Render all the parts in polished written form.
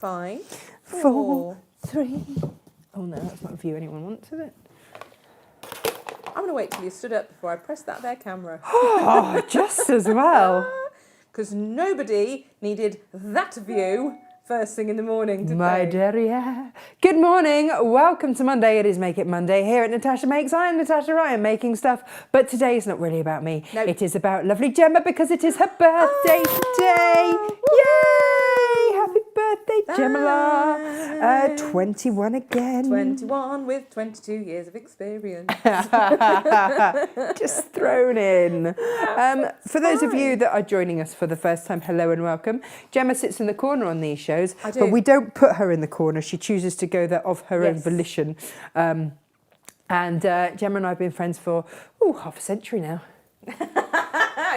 5, 4, 3. Oh no, that's not a view anyone wants, is it? I'm going to wait till you stood up before I press that there camera. Oh, just as well. Because nobody needed that view first thing in the morning, did My they? derriere. Good morning. Welcome to Monday. It is Make It Monday here at Natasha Makes. I am Natasha. I am making stuff. But today is not really about me. No. It is about lovely Gemma because it is her birthday today. Yay! Happy birthday, Gemma. 21 again. 21 with 22 years of experience. Just thrown in. For those of you that are joining us for the first time, hello and welcome. Gemma sits in the corner on these shows, I do. but we don't put her in the corner. She chooses to go there of her own Yes. volition. And Gemma and I have been friends for half a century now.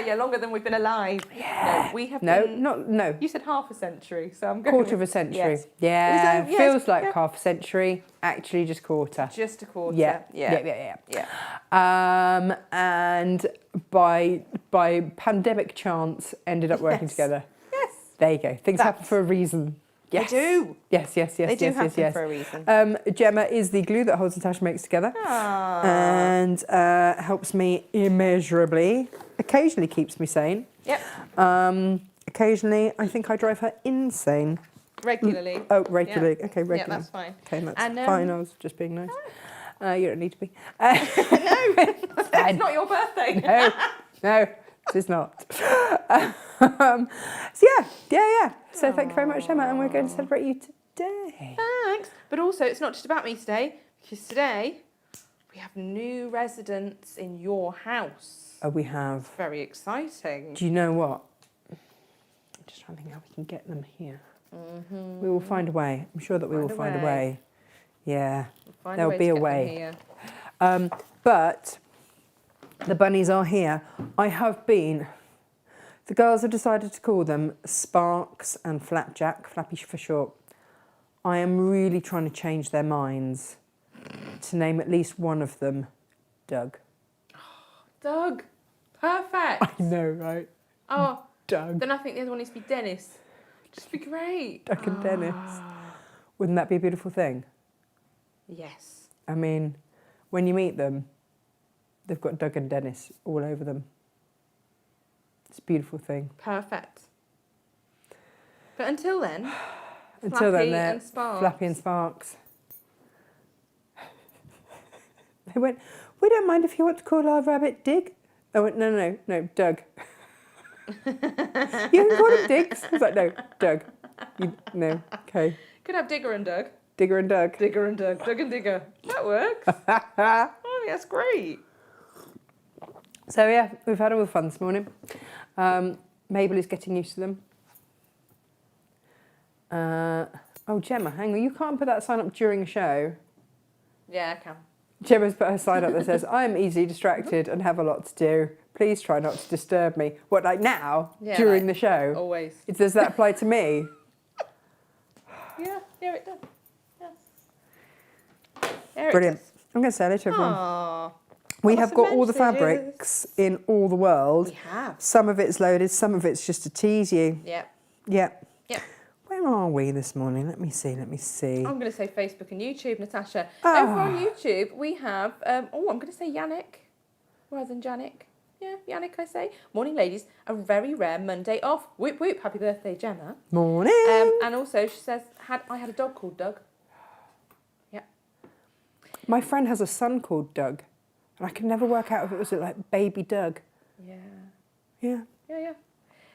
Yeah, longer than we've been alive. Yeah. No, we have No, been... no. You said half a century, so I'm going Quarter of a century. Yes. Yeah, Is that- yes, feels like yeah. half a century. Actually, just quarter. Just a quarter. Yeah. And by pandemic chance, ended up working Yes. together. Yes. There you go. Things happen for a reason. Yes. They do. Yes. They do happen yes. for a reason. Gemma is the glue that holds Natasha Makes together. Aww. And helps me immeasurably. Occasionally keeps me sane. Yep. Occasionally, I think I drive her insane. Regularly. Oh, regularly. Yeah. Okay, regularly. Yeah, that's fine. Okay, that's And, fine. I was just being nice. You don't need to be. No, it's not your birthday. No, it is not. So yeah. So thank you very much, Emma, and we're going to celebrate you today. Thanks. But also, it's not just about me today, because today we have new residents in your house. Oh, we have. Very exciting. Do you know what? I'm just trying to think how we can get them here. Mm-hmm. We will find a way. I'm sure that we will find a way. Yeah. Find There'll be to a get them way. here. But the bunnies are here. The girls have decided to call them Sparks and Flapjack, Flappy for short. I am really trying to change their minds to name at least one of them Doug. Doug. Perfect. I know, right? Oh, Doug. then I think the other one needs to be Dennis. Just be great. Doug and Dennis. Wouldn't that be a beautiful thing? Yes. I mean, when you meet them, they've got Doug and Dennis all over them. It's a beautiful thing. Perfect. But until then, Until Flappy then, they're and Sparks. Flappy and Sparks. They went, we don't mind if you want to call our rabbit Dig. I went, no, Doug. You can call him Diggs. I was like, no, Doug. No, okay. Could have Digger and Doug. Digger and Doug. Digger and Doug. Doug and Digger. That works. Oh, that's great. So yeah, we've had all the fun this morning. Mabel is getting used to them. Oh, Gemma, hang on. You can't put that sign up during a show. Yeah, I can. Gemma's put her sign up that says, I am easily distracted and have a lot to do. Please try not to disturb me. What, like now? Yeah, during like the show? Always. Does that apply to me? Yeah, it does. Yes. There Brilliant. It does. I'm going to say hello to everyone. Aww. We Lots have of got all the messages. fabrics in all the world. We have. Some of it's loaded, some of it's just to tease you. Yep. Yep. Yep. Where are we this morning? Let me see. I'm going to say Facebook and YouTube, Natasha. Oh. Over on YouTube, we have, I'm going to say Yannick rather than Janik. Yeah, Yannick, I say. Morning, ladies. A very rare Monday off. Whoop, whoop. Happy birthday, Gemma. Morning. And also, she says, I had a dog called Doug. Yeah. My friend has a son called Doug, and I could never work out if it was like baby Doug. Yeah. Yeah. Yeah.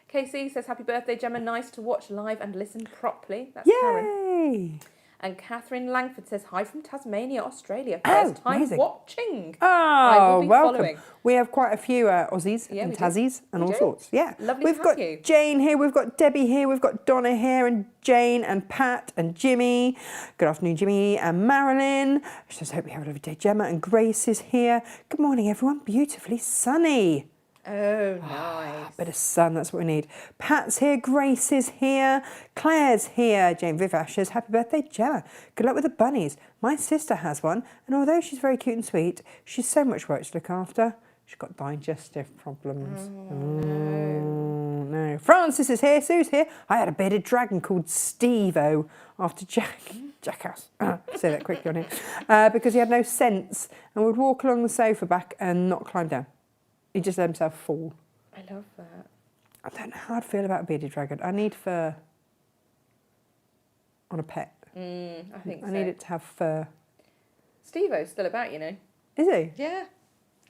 Casey says, happy birthday, Gemma. Nice to watch live and listen properly. That's Yay! Karen. And Catherine Langford says, hi from Tasmania, Australia. Oh, First time amazing. watching. I Oh, will be welcome. following. We have quite a few Aussies Yeah, and we do. Tassies and We all do. sorts. Yeah. Lovely We've to got have you. Jane here, we've got Debbie here, we've got Donna here and Jane and Pat and Jimmy. Good afternoon, Jimmy and Marilyn. I just hope you have a lovely day. Gemma and Grace is here. Good morning, everyone. Beautifully sunny. Oh, nice. Bit of sun, that's what we need. Pat's here, Grace is here, Claire's here, Jane Vivash says, happy birthday, Gemma. Good luck with the bunnies. My sister has one, and although she's very cute and sweet, she's so much work to look after. She's got digestive problems. Oh, No. Francis is here. Sue's here. I had a bearded dragon called Steve-O after Jackass. Say that quickly on him. Because he had no sense and would walk along the sofa back and not climb down. He just let himself fall. I love that. I don't know how I'd feel about a bearded dragon. I need fur on a pet. I think I need it to have fur. Steve-O's still about, you know. Is he? Yeah.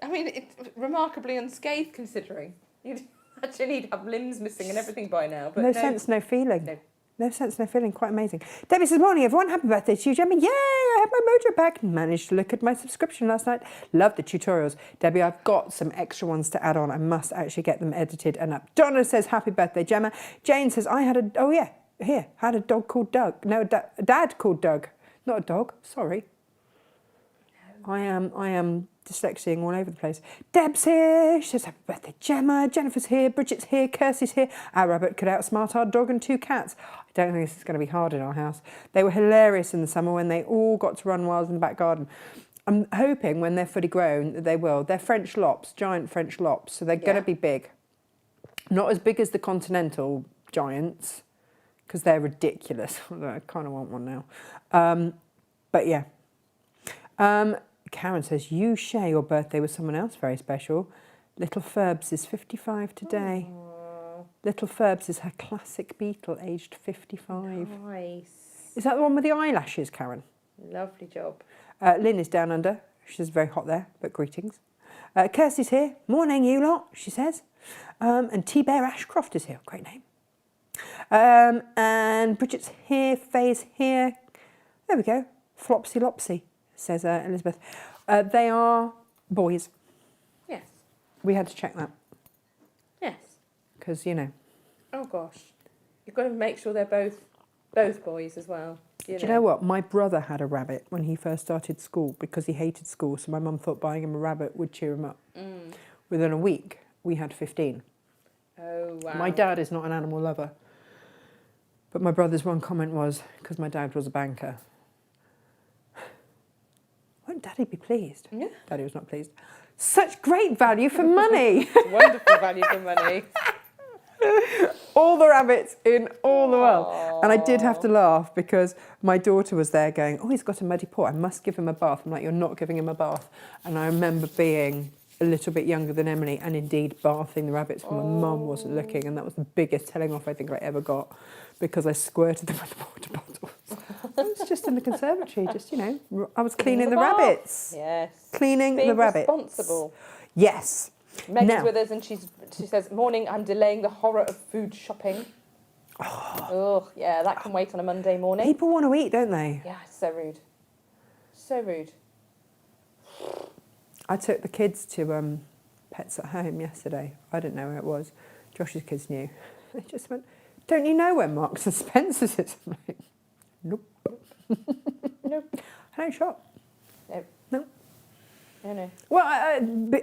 I mean, it's remarkably unscathed considering. You'd actually need to have limbs missing and everything by now. But No sense, no feeling. No. No sense, no feeling. Quite amazing. Debbie says, morning everyone. Happy birthday to you, Gemma. Yay, I have my mojo back. Managed to look at my subscription last night. Love the tutorials. Debbie, I've got some extra ones to add on. I must actually get them edited and up. Donna says, happy birthday, Gemma. Jane says, had a dog called Doug. No, a dad called Doug. Not a dog, sorry. No. I am dyslexiaing all over the place. Deb's here. She says, happy birthday, Gemma. Jennifer's here. Bridget's here. Kirsty's here. Our rabbit could outsmart our dog and 2 cats. I don't think this is going to be hard in our house. They were hilarious in the summer when they all got to run wild in the back garden. I'm hoping when they're fully grown that they will. They're French lops, giant French lops, so they're going to be big. Not as big as the continental giants, because they're ridiculous. I kind of want one now. But yeah. Karen says, you share your birthday with someone else very special. Little Ferbs is 55 today. Aww. Little Ferbs is her classic beetle, aged 55. Nice. Is that the one with the eyelashes, Karen? Lovely job. Lynn is down under. She's very hot there, but greetings. Kirsty's here. Morning, you lot, she says. And T-Bear Ashcroft is here. Great name. And Bridget's here. Faye's here. There we go. Flopsy Lopsy, says Elizabeth. They are boys. Yes. We had to check that. Yes. Because, you know. Oh, gosh. You've got to make sure they're both boys as well. Do you know what? My brother had a rabbit when he first started school because he hated school. So my mum thought buying him a rabbit would cheer him up. Within a week, we had 15. Oh, wow. My dad is not an animal lover. But my brother's one comment was, because my dad was a banker, won't Daddy be pleased? Yeah. Daddy was not pleased. Such great value for money. It's wonderful value for money. All the rabbits in all the world. And I did have to laugh because my daughter was there going, oh, he's got a muddy paw. I must give him a bath. I'm like, you're not giving him a bath. And I remember being a little bit younger than Emily and indeed bathing the rabbits when my mum wasn't looking. And that was the biggest telling off I think I ever got because I squirted them with the water bottles. I was just in the conservatory, just, you know, I was cleaning the rabbits. Yes. Cleaning Being the rabbits. responsible. Yes. Meg's Now- with us and she says, morning, I'm delaying the horror of food shopping. Oh, yeah, that can wait on a Monday morning. People want to eat, don't they? Yeah, it's so rude. So rude. I took the kids to Pets at Home yesterday. I didn't know where it was. Josh's kids knew. They just went, don't you know where Marks and Spencer's is? I'm like, nope. Nope. I don't shop. No. No. No. Well,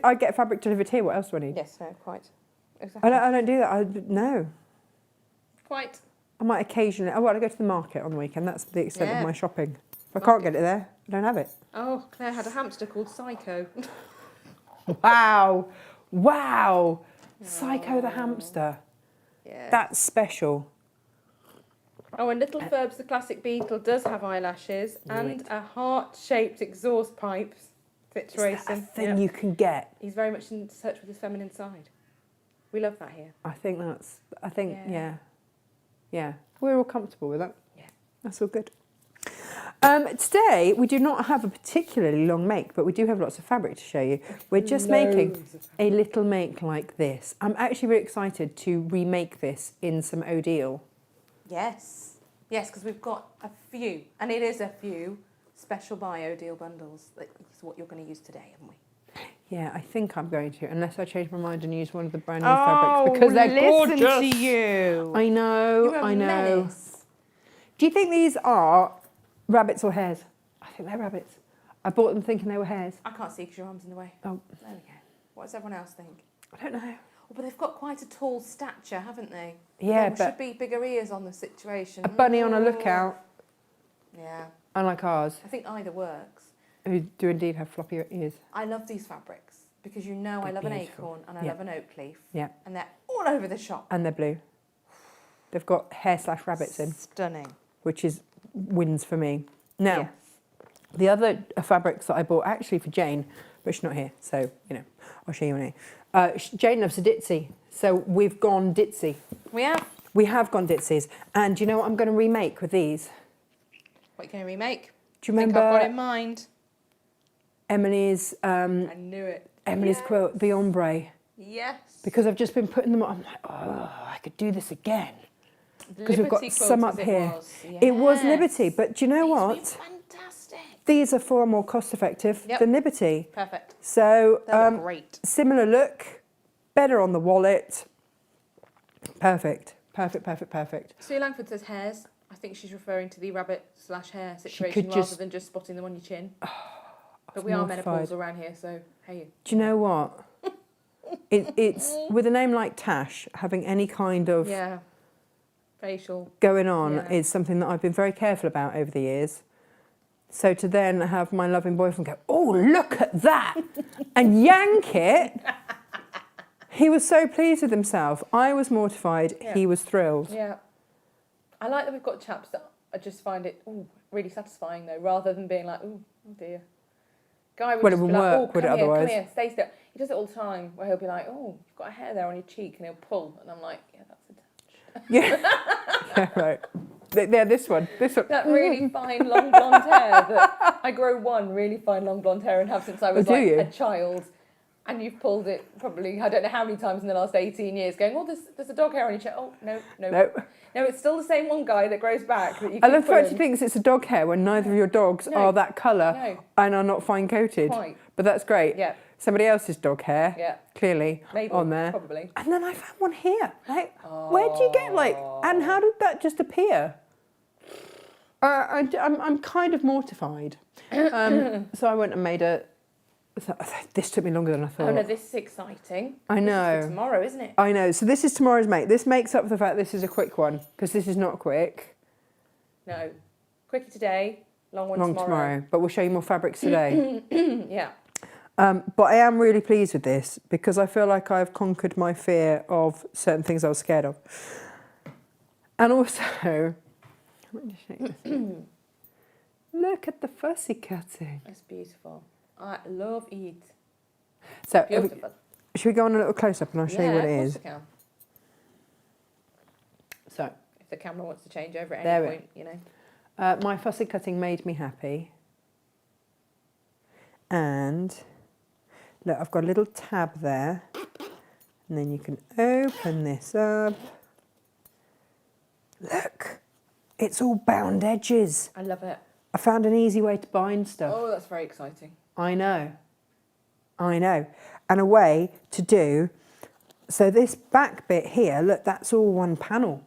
I get fabric delivered here. What else do I need? Yes, no, quite. Exactly. I don't do that. No. Quite. I might occasionally. I want to go to the market on the weekend. That's the extent of Yeah. my shopping. If I can't get it there, I don't have it. Oh, Claire had a hamster called Psycho. Wow. Wow. Psycho the hamster. Yeah. That's special. Oh, and Little Ferbs, the classic beetle, does have eyelashes and a heart-shaped exhaust pipe situation. Is that a thing you can get? He's very much in search with his feminine side. We love that here. I think, Yeah. yeah. We're all comfortable with that. Yeah. That's all good. Today, we do not have a particularly long make, but we do have lots of fabric to show you. We're just making a little make like this. I'm actually really excited to remake this in some Odile. Yes. Yes, because we've got a few, and it is a few, special buy Odile bundles. That is what you're going to use today, haven't we? Yeah, I think I'm going to, unless I change my mind and use one of the brand new fabrics because they're listen gorgeous. to you. I know, You're a I know. menace. Do you think these are rabbits or hares? I think they're rabbits. I bought them thinking they were hares. I can't see because your arm's in the way. Oh, There we go. What does everyone else think? I don't know. Oh, but they've got quite a tall stature, haven't they? Yeah, There but should be bigger ears on the situation. a bunny on a lookout, Yeah, unlike ours, I think either works. who do indeed have floppy ears. I love these fabrics Because you know I love Beautiful. an acorn and I Yeah. love an oak leaf. Yeah. And they're all over the shop. And they're blue. They've got hair/rabbits in, Stunning. which is wins for me. Now, Yes. the other fabrics that I bought actually for Jane, but she's not here, so, you know, I'll show you in here. Jane loves a ditzy, so we've gone ditzy. We have. We have gone ditzies. And do you know what I'm going to remake with these? What are you going to remake? Do you I think I've got remember in mind. Emily's I knew it. Emily's quilt, the ombre? Yes. Because I've just been putting them on. I'm like, oh, I could do this again. Because we've got Liberty some quilt up as here. Yes. It was Liberty, but do you know These what? were fantastic. These are far more cost effective Yep. than Liberty. Perfect. So They look great. similar look, better on the wallet. Perfect. Perfect, perfect, perfect. Sue Langford says hairs. I think she's referring to the rabbit/hair She situation could rather just- than just spotting them on your chin. But was we are mortified. menopausal around here, so hey. Do you know what? It's with a name like Tash, having any kind of Yeah. Facial. going on Yeah. is something that I've been very careful about over the years. So to then have my loving boyfriend go, oh, look at that, and yank it. He was so pleased with himself. I was mortified. Yeah. He was thrilled. Yeah. I like that we've got chaps that I just find it really satisfying though, rather than being like, oh dear. Guy would Well, it just be wouldn't like, work, oh, would it come here, otherwise? come here, stay still. He does it all the time where he'll be like, oh, you've got a hair there on your cheek, and he'll pull, and I'm like, yeah, that's a touch. Yeah, yeah, right. Yeah, this one. That really fine long blonde hair that I grow one really fine long blonde hair and have since I was do like you? a child. And you've pulled it probably, I don't know how many times in the last 18 years, going, oh, there's a dog hair on your chest. Oh, no. No, it's still the same one guy that grows back. That you I keep love the fact pulling. she thinks it's a dog hair when neither of your dogs No. are that colour No. and are not fine coated. Quite. But that's great. Yeah. Somebody else's dog hair, Yeah. clearly, Mabel, on there. probably. And then I found one here. Like, where do you get and how did that just appear? I'm kind of mortified. So I went and made a. This took me longer than I thought. Oh no, this is exciting. I know. This is for tomorrow, isn't it? I know. So this is tomorrow's make. This makes up for the fact this is a quick one because this is not quick. No. Quickie today, long one Long tomorrow. But we'll show you more fabrics today. Yeah. But I am really pleased with this because I feel like I've conquered my fear of certain things I was scared of. And also, let me just show you this. Look at the fussy cutting. That's beautiful. I love it. So, Beautiful. should we go on a little close up and I'll show you what it is? Of course I can. So, If the camera wants to change over at There any we- point, you know. my fussy cutting made me happy. And look, I've got a little tab there. And then you can open this up. Look, it's all bound edges. I love it. I found an easy way to bind stuff. Oh, that's very exciting. I know. And a way to do, so this back bit here, look, that's all one panel.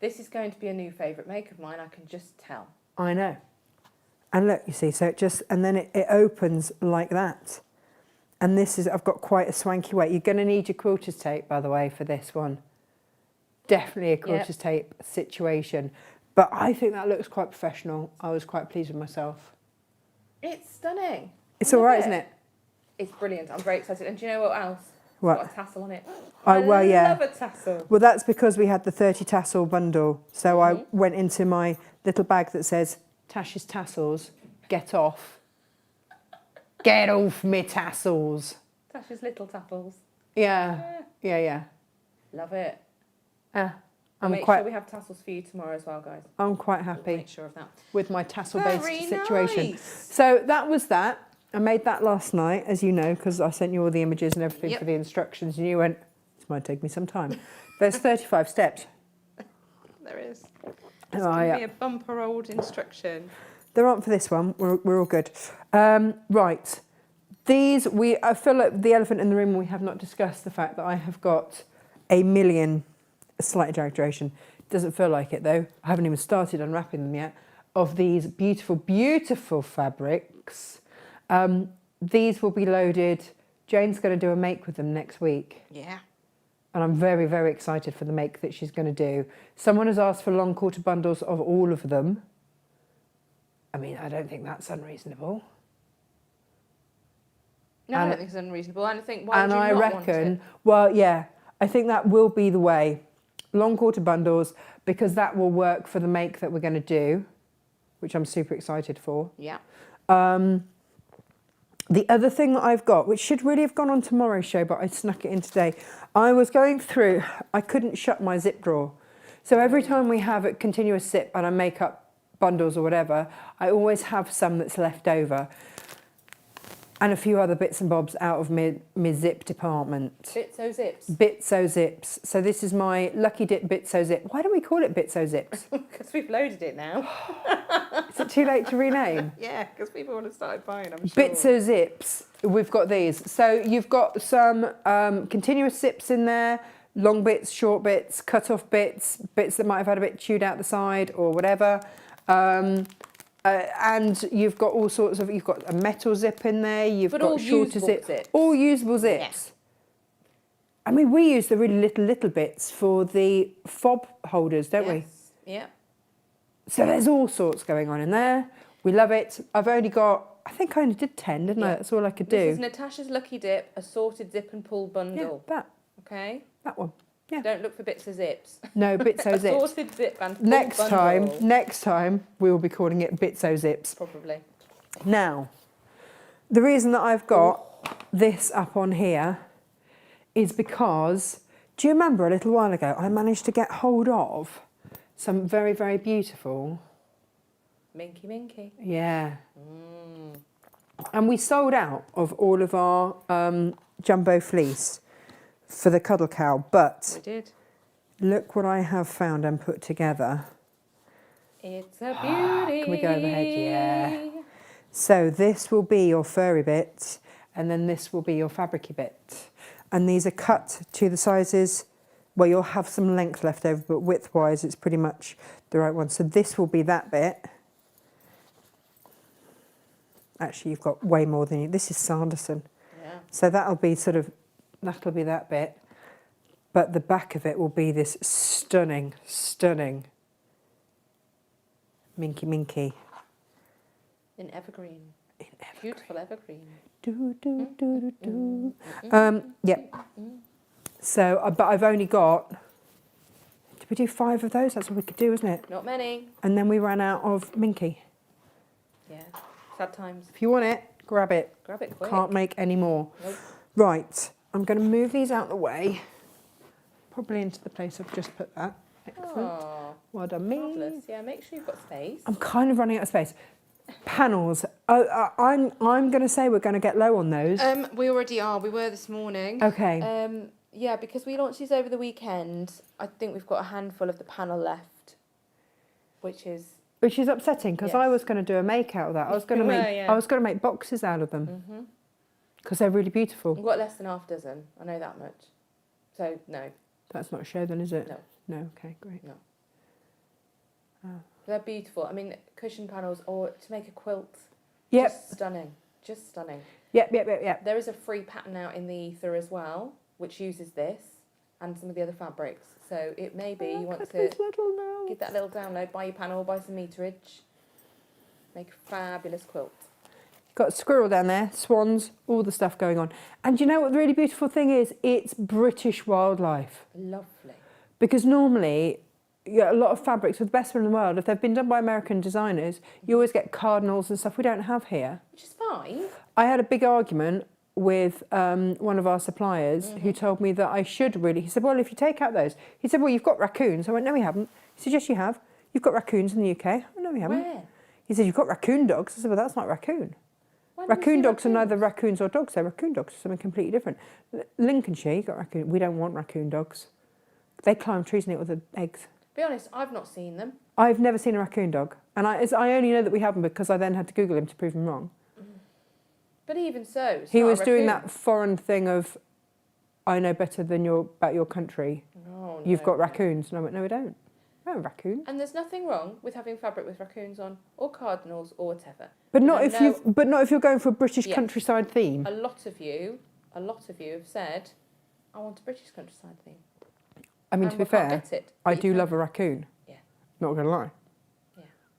This is going to be a new favourite make of mine, I can just tell. I know. And look, you see, so it just, and then it opens like that. And this is, I've got quite a swanky weight. You're going to need your quilter's tape, by the way, for this one. Definitely a quilter's tape situation. But I think that looks quite professional. I was quite pleased with myself. It's stunning. It's I all love right, isn't it? It's brilliant. I'm very excited. And do you know what else? What? It's got a tassel on it. Oh, well, yeah. I love a tassel. Well, that's because we had the 30 tassel bundle. So I went into my little bag that says, Tash's tassels, get off. Get off me tassels. Tasha's little tassels. Yeah. Love it. I'm Make quite sure we have tassels for you tomorrow as well, guys. I'm quite We'll happy make sure of that. with my tassel-based Very situation. nice. So that was that. I made that last night, as you know, because I sent you all the images and everything Yep. for the instructions, and you went, this might take me some time. There's 35 steps. There is. Oh, It's going to yeah. be a bumper old instruction. There aren't for this one. We're all good. Right. These, I feel like the elephant in the room, we have not discussed the fact that I have got a million, a slight exaggeration. Doesn't feel like it though. I haven't even started unwrapping them yet. Of these beautiful, beautiful fabrics. These will be loaded. Jane's going to do a make with them next week. Yeah. And I'm very, very excited for the make that she's going to do. Someone has asked for long quarter bundles of all of them. I mean, I don't think that's unreasonable. No, I And- don't think it's unreasonable. And I think, why And would you I not want reckon, it? well, yeah, I think that will be the way. Long quarter bundles, because that will work for the make that we're going to do, which I'm super excited for. Yeah. The other thing that I've got, which should really have gone on tomorrow's show, but I snuck it in today, I was going through, I couldn't shut my zip drawer. So every time we have a continuous zip and I make up bundles or whatever, I always have some that's left over. And a few other bits and bobs out of my zip department. Bitso zips. Bitso zips. So this is my Lucky Dip Bitso zip. Why do we call it Bitso zips? Because we've loaded it now. Is it too late to rename? Yeah, because people would have started buying, I'm sure. Bitso zips. We've got these. So you've got some continuous zips in there, long bits, short bits, cut off bits, bits that might have had a bit chewed out the side or whatever. And you've got all sorts of, you've got a metal zip in there, you've But got all shorter usable zips. All usable zips. I mean, we use the really little bits for the fob holders, don't we? Yeah. So there's all sorts going on in there. We love it. I've only got, I think I only did 10, didn't I? Yeah. That's all I could This do. is Natasha's Lucky Dip, assorted zip and pull Yeah, bundle. that one. Yeah. Don't look for bits of zips. No, Bitso zips. Assorted zip and pull Next bundle. time, we will be calling it Bitso zips. Probably. Now, the reason that I've got this up on here is because, do you remember a little while ago, I managed to get hold of some very, very beautiful... Minky. Yeah. And we sold out of all of our jumbo fleece for the cuddle cow, but We did. look what I have found and put together. It's a beauty. Can we go overhead? Yeah. So this will be your furry bit, and then this will be your fabricy bit. And these are cut to the sizes, well, you'll have some length left over, but width-wise, it's pretty much the right one. So this will be that bit. Actually, you've got way more than you. This is Sanderson. Yeah. So that'll be that'll be that bit. But the back of it will be this stunning minky. In evergreen. Beautiful evergreen. Do. Yeah. So, but I've only got, did we do 5 of those? That's what we could do, isn't it? Not many. And then we ran out of minky. Yeah. Sad times. If you want it, grab it. Grab it quick. Can't make any more. Nope. Right, I'm going to move these out the way. Probably into the place I've just put that. Excellent. Oh, Well done, me. marvellous. Yeah, make sure you've got space. I'm kind of running out of space. Panels. I'm going to say we're going to get low on those. We already are. We were this morning. Okay. Yeah, because we launched these over the weekend. I think we've got a handful of the panel left, which is upsetting because I Yes. was going to do a make out of that. I was going to You make were, yeah. I was going to make boxes out of them because they're really beautiful. We've got less than half a dozen. I know that much. So no, That's not a show then, is it? No. No. Okay, great. No. They're beautiful. I mean, cushion panels or to make a quilt. Yep. Just stunning. Just stunning. Yep. There is a free pattern out in the ether as well, which uses this and some of the other fabrics. So it may be you want to give that little download, buy your panel, buy some meterage, make a fabulous quilt. Got a squirrel down there, swans, all the stuff going on. And you know what the really beautiful thing is? It's British wildlife. Lovely. Because normally, a lot of fabrics, with the best one in the world, if they've been done by American designers, you always get cardinals and stuff we don't have here. Which is fine. I had a big argument with one of our suppliers who told me that I should really, he said, well, if you take out those, he said, well, you've got raccoons. I went, no, we haven't. He said, yes, you have. You've got raccoons in the UK. I went, no, we haven't. Where? He said, you've got raccoon dogs. I said, well, that's not raccoon. When did we Raccoon see dogs are raccoons? neither raccoons or dogs. They're raccoon dogs. Something completely different. Lincolnshire, you've got raccoon. We don't want raccoon dogs. They climb trees and eat all the eggs. Be honest, I've not seen them. I've never seen a raccoon dog. And I only know that we have them because I then had to Google him to prove him wrong. But even so, it's He not a was doing raccoon. that foreign thing of, I know better than about your country. No, You've no, got no. raccoons. And I went, no, we don't. We don't have raccoons. And there's nothing wrong with having fabric with raccoons on, or cardinals, or whatever. But And not I if know you're going for a British Yes. countryside theme. A lot of you have said, I want a British countryside theme. I mean, And to be we can't fair, get it, I but do you can. love a raccoon. Yeah. Not going to lie.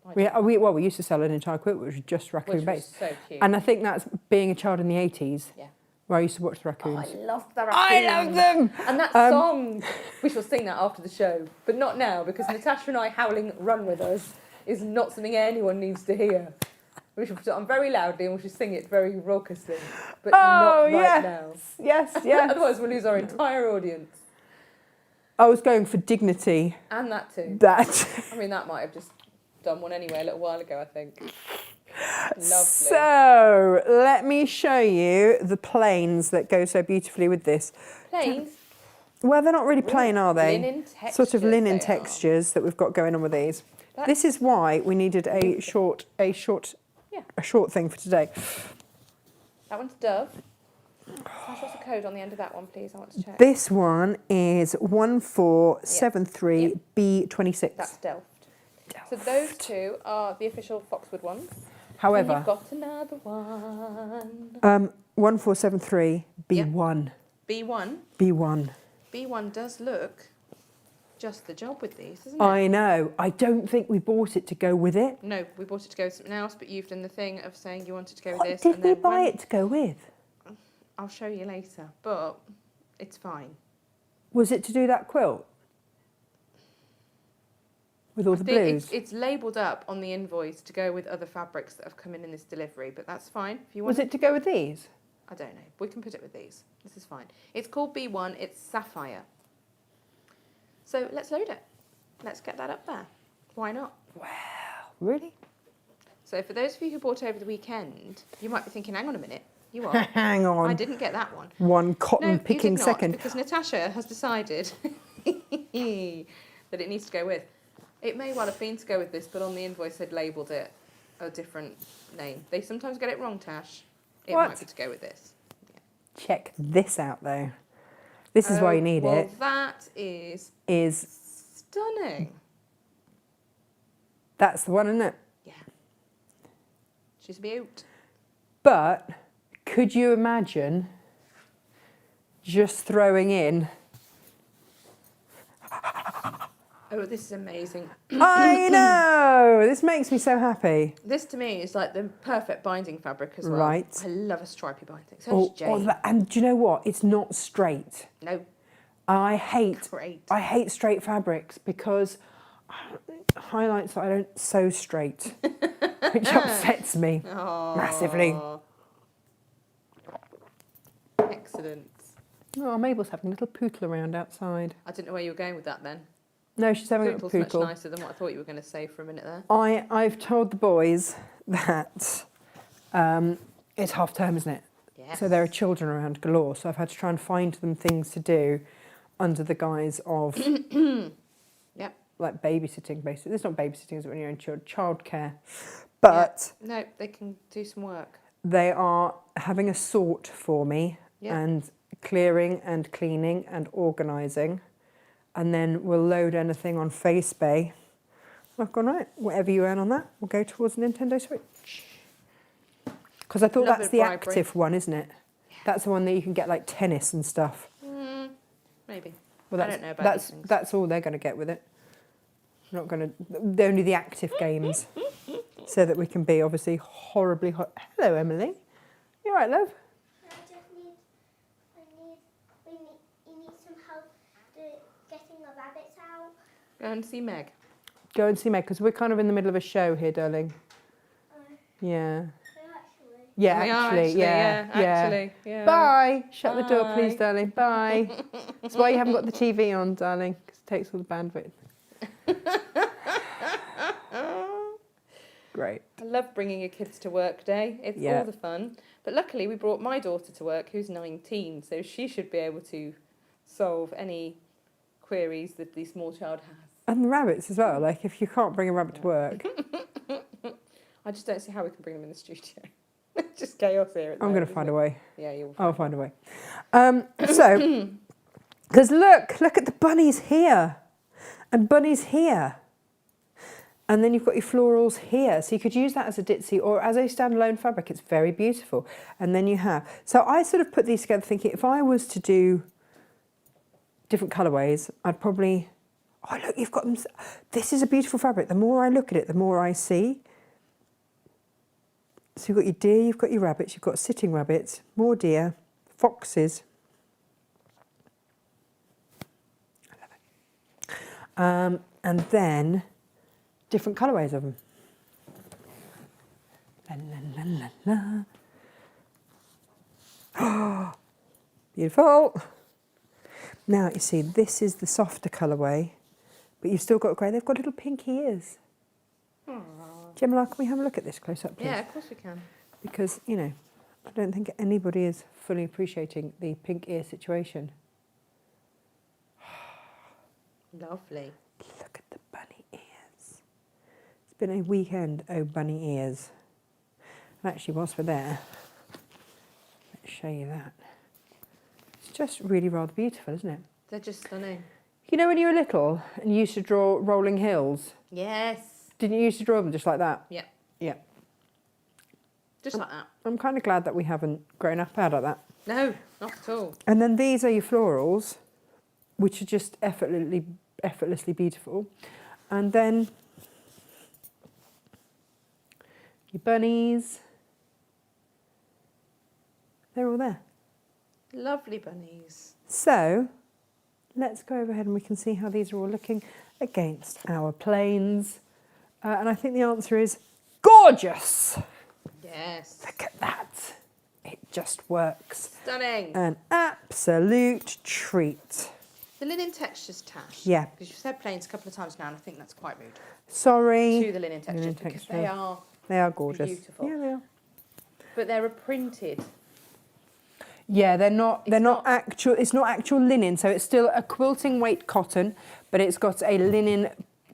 I do. We used to sell an entire quilt which was just Which raccoon was based. so cute. And I think that's being a child in the 80s. Yeah. Where I used to watch the Oh, raccoons. I love the I raccoons. love them! And that song, we shall sing that after the show, but not now, because Natasha and I howling Run With Us is not something anyone needs to hear. We should put it on very loudly and we should sing it very raucously, but not right now. Yes, yes. Otherwise we'll lose our entire audience. I was going for dignity. And that too. That. I mean, that might have just done one anyway a little while ago, I think. Lovely. So, let me show you the plains that go so beautifully with this. Plains? Well, they're not really plain, are they? Linen textures. Sort of linen textures that we've got going on with these. This is why we needed a short thing for today. That one's Dove. What's the code on the end of that one, please? I want to check. This one is 1473B26. That's Delft. So those two are the official Foxwood ones. However, and you've got another one. 1473B1. B1. B1. B1 does look just the job with these, doesn't it? I know. I don't think we bought it to go with it. No, we bought it to go with something else, but you've done the thing of saying you wanted to go with this. Did we buy it to go with? I'll show you later, but it's fine. Was it to do that quilt? With all the blues? It's labelled up on the invoice to go with other fabrics that have come in this delivery, but that's fine. If you want. Was it to go with these? I don't know. We can put it with these. This is fine. It's called B1. It's Sapphire. So let's load it. Let's get that up there. Why not? Wow. Really? So for those of you who bought over the weekend, you might be thinking, hang on a minute. You are. Hang on. I didn't get that one. One cotton picking you did not, second. Because Natasha has decided that it needs to go with. It may well have been to go with this, but on the invoice they'd labelled it a different name. They sometimes get it wrong, Tash. It might be to go with this. Yeah. Check this out, though. This is why you need it. That is stunning. That's the one, isn't it? Yeah. She's a beaut. But could you imagine just throwing in? Oh, this is amazing. I know! This makes me so happy. This to me is like the perfect binding fabric as well. Right. I love a stripy binding. So does Jane. And do you know what? It's not straight. No. I hate straight fabrics because highlights that I don't sew straight, which upsets me massively. Excellent. Oh, Mabel's having a little pootle around outside. I didn't know where you were going with that then. No, she's having a little Pootle's pootle. much nicer than what I thought you were going to say for a minute there. I've told the boys that it's half term, isn't it? Yes. So there are children around galore. So I've had to try and find them things to do under the guise of Yep. like babysitting, basically. It's not babysitting, it's when you're in childcare. But no, they can do some work. they are having a sort for me and clearing and cleaning and organising. And then we'll load anything on FaceBay. I've gone, right, whatever you earn on that will go towards a Nintendo Switch. Because I thought Love that's it, the bribery. active one, isn't it? Yeah. That's the one that you can get like tennis and stuff. Maybe. Well, I don't know about these things. That's all they're going to get with it. They're not going to, only the active games. So that we can be obviously horribly hot. Hello, Emily. You all right, love? You need some help getting the rabbits out. Go and see Meg. Go and see Meg, because we're kind of in the middle of a show here, darling. Yeah. Yeah, We are actually, actually, yeah. Bye. Shut the door, Bye. please, darling. Bye. That's why you haven't got the TV on, darling, because it takes all the bandwidth. Great. I love bringing your kids to work day. It's all the fun. But luckily we brought my daughter to work, who's 19, so she should be able to solve any queries that the small child has. And the rabbits as well. Like, if you can't bring a rabbit to work. I just don't see how we can bring them in the studio. It's just chaos here. I'm going to find a way. Yeah, you'll I'll find a way. So, because look at the bunnies here. And bunnies here. And then you've got your florals here. So you could use that as a ditzy or as a standalone fabric. It's very beautiful. And then you have... So I sort of put these together thinking if I was to do different colourways, I'd probably... Oh, look, you've got them... This is a beautiful fabric. The more I look at it, the more I see. So you've got your deer, you've got your rabbits, you've got sitting rabbits, more deer, foxes. I love it. And then different colourways of them. La, la, la, la, la. Beautiful. Now you see, this is the softer colourway, but you've still got grey. They've got little pink ears. Aww. Gemma, can we have a look at this close up, please? Yeah, of course we can. Because, you know, I don't think anybody is fully appreciating the pink ear situation. Lovely. Look at the bunny ears. It's been a weekend, oh bunny ears. And actually, whilst we're there, let's show you that. It's just really rather beautiful, isn't it? They're just stunning. You know when you were little and you used to draw rolling hills? Yes. Didn't you used to draw them just like that? Yeah. Yeah. Just like that. I'm kind of glad that we haven't grown up out of that. No, not at all. And then these are your florals, which are just effortlessly beautiful. And then your bunnies. They're all there. Lovely bunnies. So let's go over ahead and we can see how these are all looking against our planes. And I think the answer is gorgeous. Yes. Look at that. It just works. Stunning. An absolute treat. The linen textures, Tash. Yeah. Because you've said planes a couple of times now, and I think that's quite rude. Sorry. To the linen textures, because they are gorgeous. beautiful. Yeah, they are. But they're a printed. Yeah, they're not not actual. It's not actual linen, so it's still a quilting weight cotton, but it's got a linen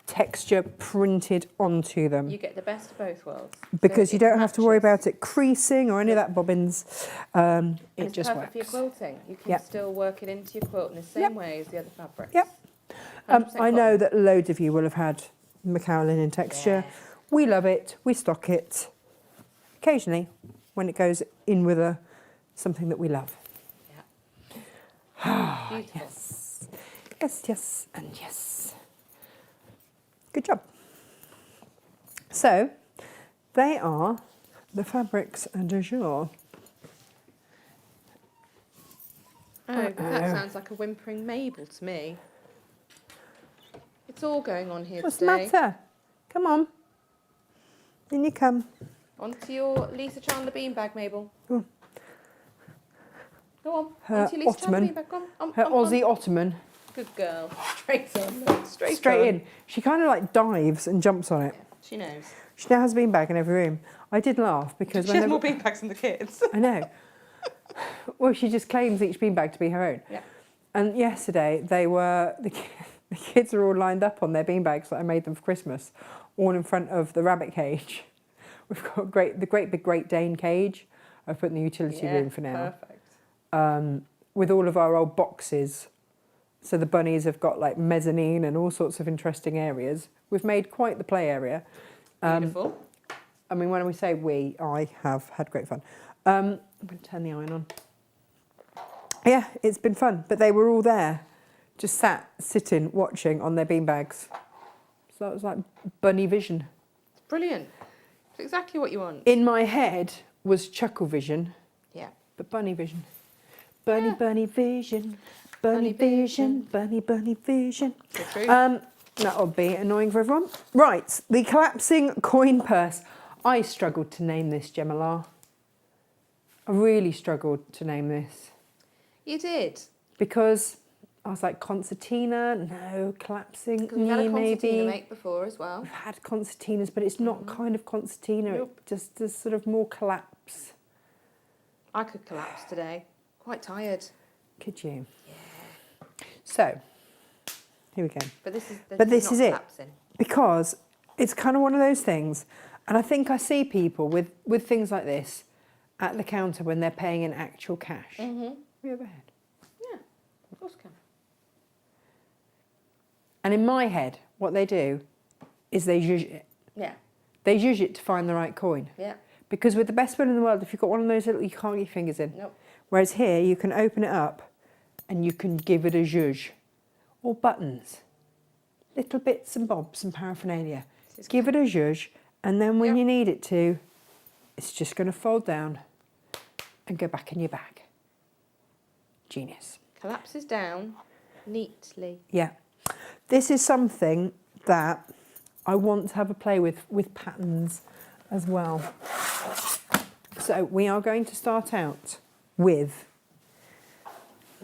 texture printed onto them. You get the best of both worlds. Because So you it don't have to worry matches. about it creasing or any of that bobbins. And It it's just perfect works. for your quilting. You can Yep. still work it into your quilt in the same Yep. way as the other fabrics. Yep. 100% I know cotton. that loads of you will have had Macau linen texture. Yeah. We love it. We stock it. Occasionally, when it goes in with something that we love. Yeah. Beautiful. Yes. Yes, yes, and yes. Good job. So, they are the fabrics du jour. Oh, that sounds like a whimpering Mabel to me. It's all going on here What's the today. matter? Come on. In you come. Onto your Lisa Chandler beanbag, Mabel. Oh. Go on. Her Onto your Lisa Ottoman. Chandler beanbag. Go on. Her Aussie Ottoman. Good girl. Straight on. Straight on. in. She kind of like dives and jumps on it. Yeah, she knows. She now has a beanbag in every room. I did laugh because She when has they more beanbags than the kids. I know. Well, she just claims each beanbag to be her own. Yeah. And yesterday the kids are all lined up on their beanbags that I made them for Christmas, all in front of the rabbit cage. We've got the great big Great Dane cage I've put in the utility room for now. Perfect. With all of our old boxes. So the bunnies have got like mezzanine and all sorts of interesting areas. We've made quite the play area. Beautiful. I mean, when we say we, I have had great fun. I'm going to turn the iron on. Yeah, it's been fun. But they were all there, just sitting, watching on their beanbags. So that was like bunny vision. It's brilliant. It's exactly what you want. In my head was chuckle vision, Yeah. but bunny vision. Bunny, Yeah. bunny vision. Bunny Bunny vision. vision. Bunny, bunny vision. So true. That'll be annoying for everyone. Right, the collapsing coin purse. I struggled to name this, Gemma. I really struggled to name this You did. because I was like, concertina, no, collapsing, Because we've had a concertina maybe. make before as well. We've had concertinas, but it's not kind of concertina. Nope. It just does sort of more collapse. I could collapse today. Quite tired. Could you? Yeah. So, here we go. But this is this not is it. collapsing. Because it's kind of one of those things, and I think I see people with things like this at the counter when they're paying in actual cash. Mm-hmm. Have you ever had? Yeah, of course I can. And in my head, what they do is they zhuzh it. Yeah, They zhuzh it to find the right coin. yeah. Because with the best will in the world, if you've got one of those little, you can't get your fingers in. Nope. Whereas here, you can open it up and you can give it a zhuzh. Or buttons. Little bits and bobs and paraphernalia. This is Give it a zhuzh, and then when Yep. you need it to, it's just going to fold down and go back in your bag. Genius. Collapses down neatly. Yeah. This is something that I want to have a play with patterns as well. So we are going to start out with...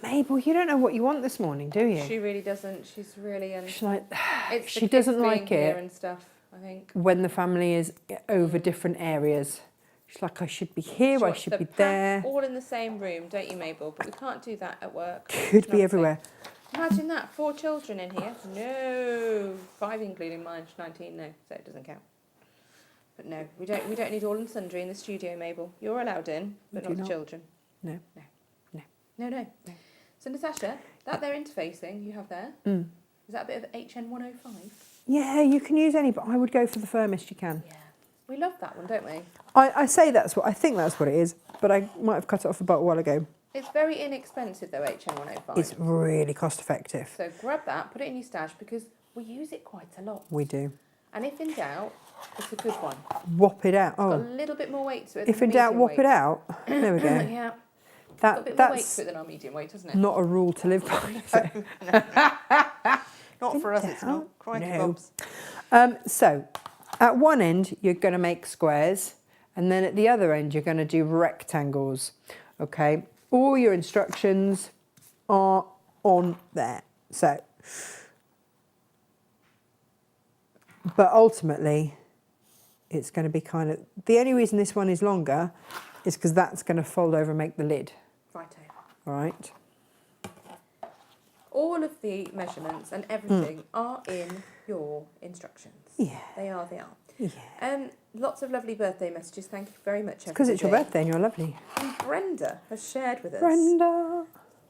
Mabel, you don't know what you want this morning, do you? She really doesn't. She's really... She's like, it's she doesn't like here it and stuff, I think. when the family is over different areas. She's like, I should be here, She I wants should the be pack there. all in the same room, don't you, Mabel? But we can't do that at work. Could be everywhere. Imagine that, 4 children in here. No, 5 including mine. She's 19, no, so it doesn't count. But no, we don't need all and sundry in the studio, Mabel. You're allowed in, but not the children. No. No. So Natasha, that they're interfacing you have there, is that a bit of HN105? Yeah, you can use any, but I would go for the firmest you can. Yeah. We love that one, don't we? I say I think that's what it is, but I might have cut it off about a while ago. It's very inexpensive though, HN105. It's really cost effective. So grab that, put it in your stash because we use it quite a lot. We do. And if in doubt, it's a good one. Whop it out. Got a Oh, little bit more weight to it. if than in the doubt, medium whop weight. it out. There we go. Yeah. Got a bit more weight to That's it than our medium weight, doesn't it? not a rule to live by. Is it? Not for us, it's not. Crikey No. bobs. So, at one end, you're going to make squares, and then at the other end, you're going to do rectangles. Okay? All your instructions are on there. So, but ultimately, it's going to be kind of... The only reason this one is longer is because that's going to fold over and make the lid. Righto. All right? All of the measurements and everything are in your instructions. Yeah. They are. Yeah. Lots of lovely birthday messages. Thank you very much, Because it's your everybody. birthday and you're lovely. And Brenda has shared with us. Brenda!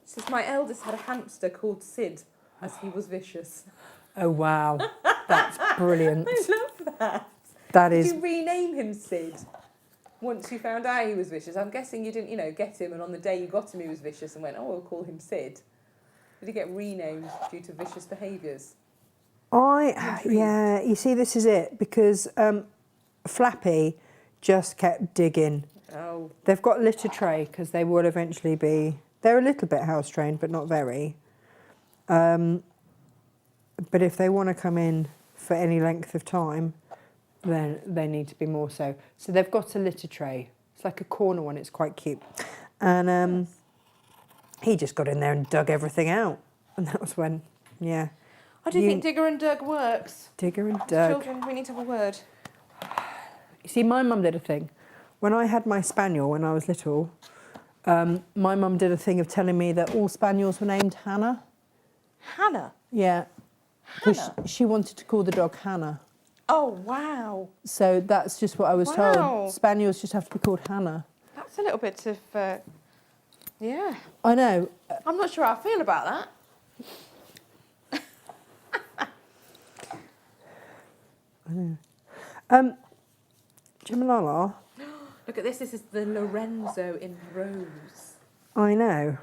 She says, my eldest had a hamster called Sid as he was vicious. Oh, wow. That's brilliant. I love that. That Did is... you rename him Sid once you found out he was vicious? I'm guessing you didn't, get him and on the day you got him he was vicious and went, oh, we'll call him Sid. Did he get renamed due to vicious behaviours? Yeah, you see, this is it, because Flappy just kept digging. Oh. They've got litter tray, because they will eventually be... They're a little bit house trained, but not very. But if they want to come in for any length of time, then they need to be more so. So they've got a litter tray. It's like a corner one. It's quite cute. And he just got in there and dug everything out. And that was when, yeah. I do think Digger and Dug works. Digger and Dug. Children, we need to have a word. You see, my mum did a thing. When I had my spaniel when I was little, my mum did a thing of telling me that all spaniels were named Hannah. Hannah? Yeah. Because Hannah? she wanted to call the dog Hannah. Oh, wow. So that's just what I was Wow. told. Spaniels just have to be called Hannah. That's a little bit of, yeah. I know. I'm not sure how I feel about that. Jimalala, Look at this. This is the Lorenzo in rose. I know.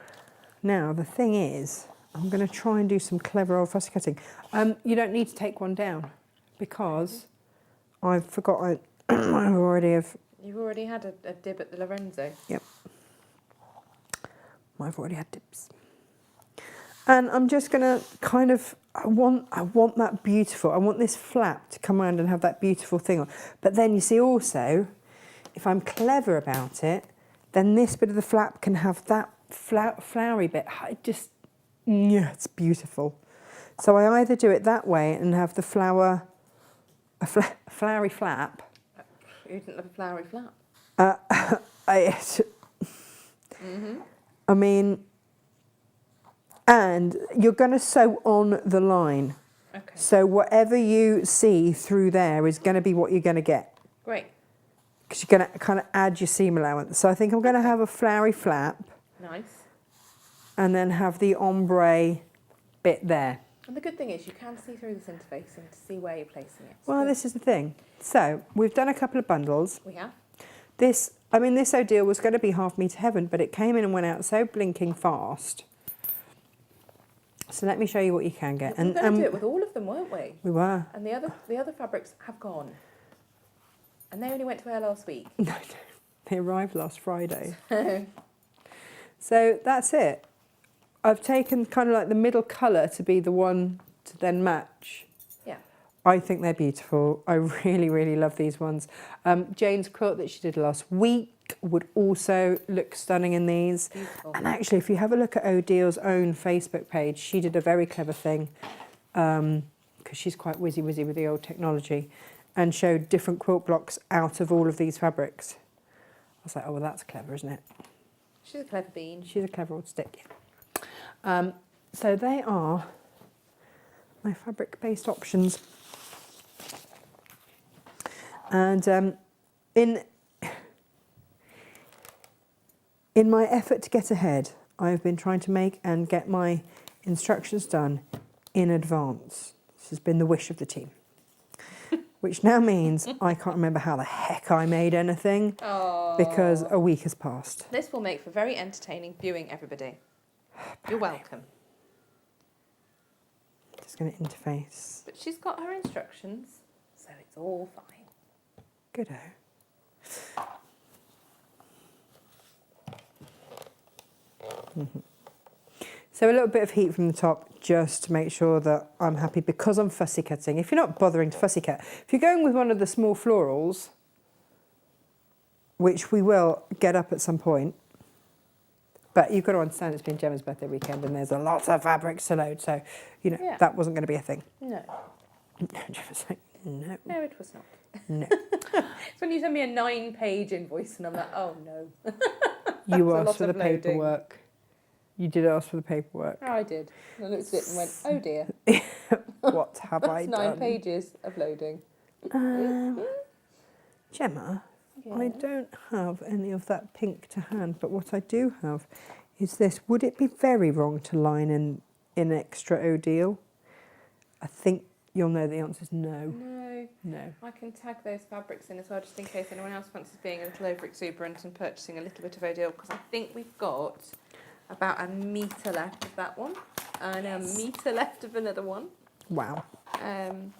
Now, the thing is, I'm going to try and do some clever old fussy cutting. You don't need to take one down because I've forgotten. I already have. You've already had a dib at the Lorenzo. Yep. I've already had dips. And I'm just going to kind of, I want that beautiful, I want this flap to come around and have that beautiful thing on. But then you see also, if I'm clever about it, then this bit of the flap can have that flowery bit. Yeah, it's beautiful. So I either do it that way and have the flower, a flowery flap. You didn't love a flowery flap. I mean, and you're going to sew on the line. Okay. So whatever you see through there is going to be what you're going to get. Great. Because you're going to kind of add your seam allowance. So I think I'm going to have a flowery flap. Nice. And then have the ombre bit there. And the good thing is you can see through this interfacing to see where you're placing it. Well, this is the thing. So we've done a couple of bundles. We have. This O'Deal was going to be half metre heaven, but it came in and went out so blinking fast. So let me show you what you can get. We were going to do it with all of them, weren't we? We were. And the other fabrics have gone. And they only went to air last week. No, they arrived last Friday. So that's it. I've taken kind of like the middle colour to be the one to then match. Yeah. I think they're beautiful. I really, really love these ones. Jane's quilt that she did last week would also look stunning in these. Beautiful. And actually, if you have a look at Odil's own Facebook page, she did a very clever thing, because she's quite whizzy with the old technology, and showed different quilt blocks out of all of these fabrics. I was like, oh, well, that's clever, isn't it? She's a clever bean. She's a clever old stick. So they are my fabric-based options. And in my effort to get ahead, I've been trying to make and get my instructions done in advance. This has been the wish of the team. Which now means I can't remember how the heck I made anything because a week has passed. This will make for very entertaining viewing, everybody. You're welcome. Just going to interface. But she's got her instructions, so it's all fine. Good-o. So a little bit of heat from the top just to make sure that I'm happy because I'm fussy cutting. If you're not bothering to fussy cut, if you're going with one of the small florals, which we will get up at some point, but you've got to understand it's been Gemma's birthday weekend and there's a lot of fabrics to load, so, you know, that wasn't going to be a thing. No. Gemma's like, no. No, it was not. No. It's when you send me a 9-page invoice and I'm like, oh no. You a lot asked for the of loading. paperwork. You did ask for the paperwork. Oh, I did. And I looked at it and went, oh dear. What have I That's done? 9 pages of loading. Gemma, Yeah. I don't have any of that pink to hand, but what I do have is this. Would it be very wrong to line in extra Odile? I think you'll know the answer is no. No. No. I can tag those fabrics in as well, just in case anyone else fancies being a little over exuberant and purchasing a little bit of Odile, because I think we've got about a metre left of that one and a metre left of another one. Wow. Um,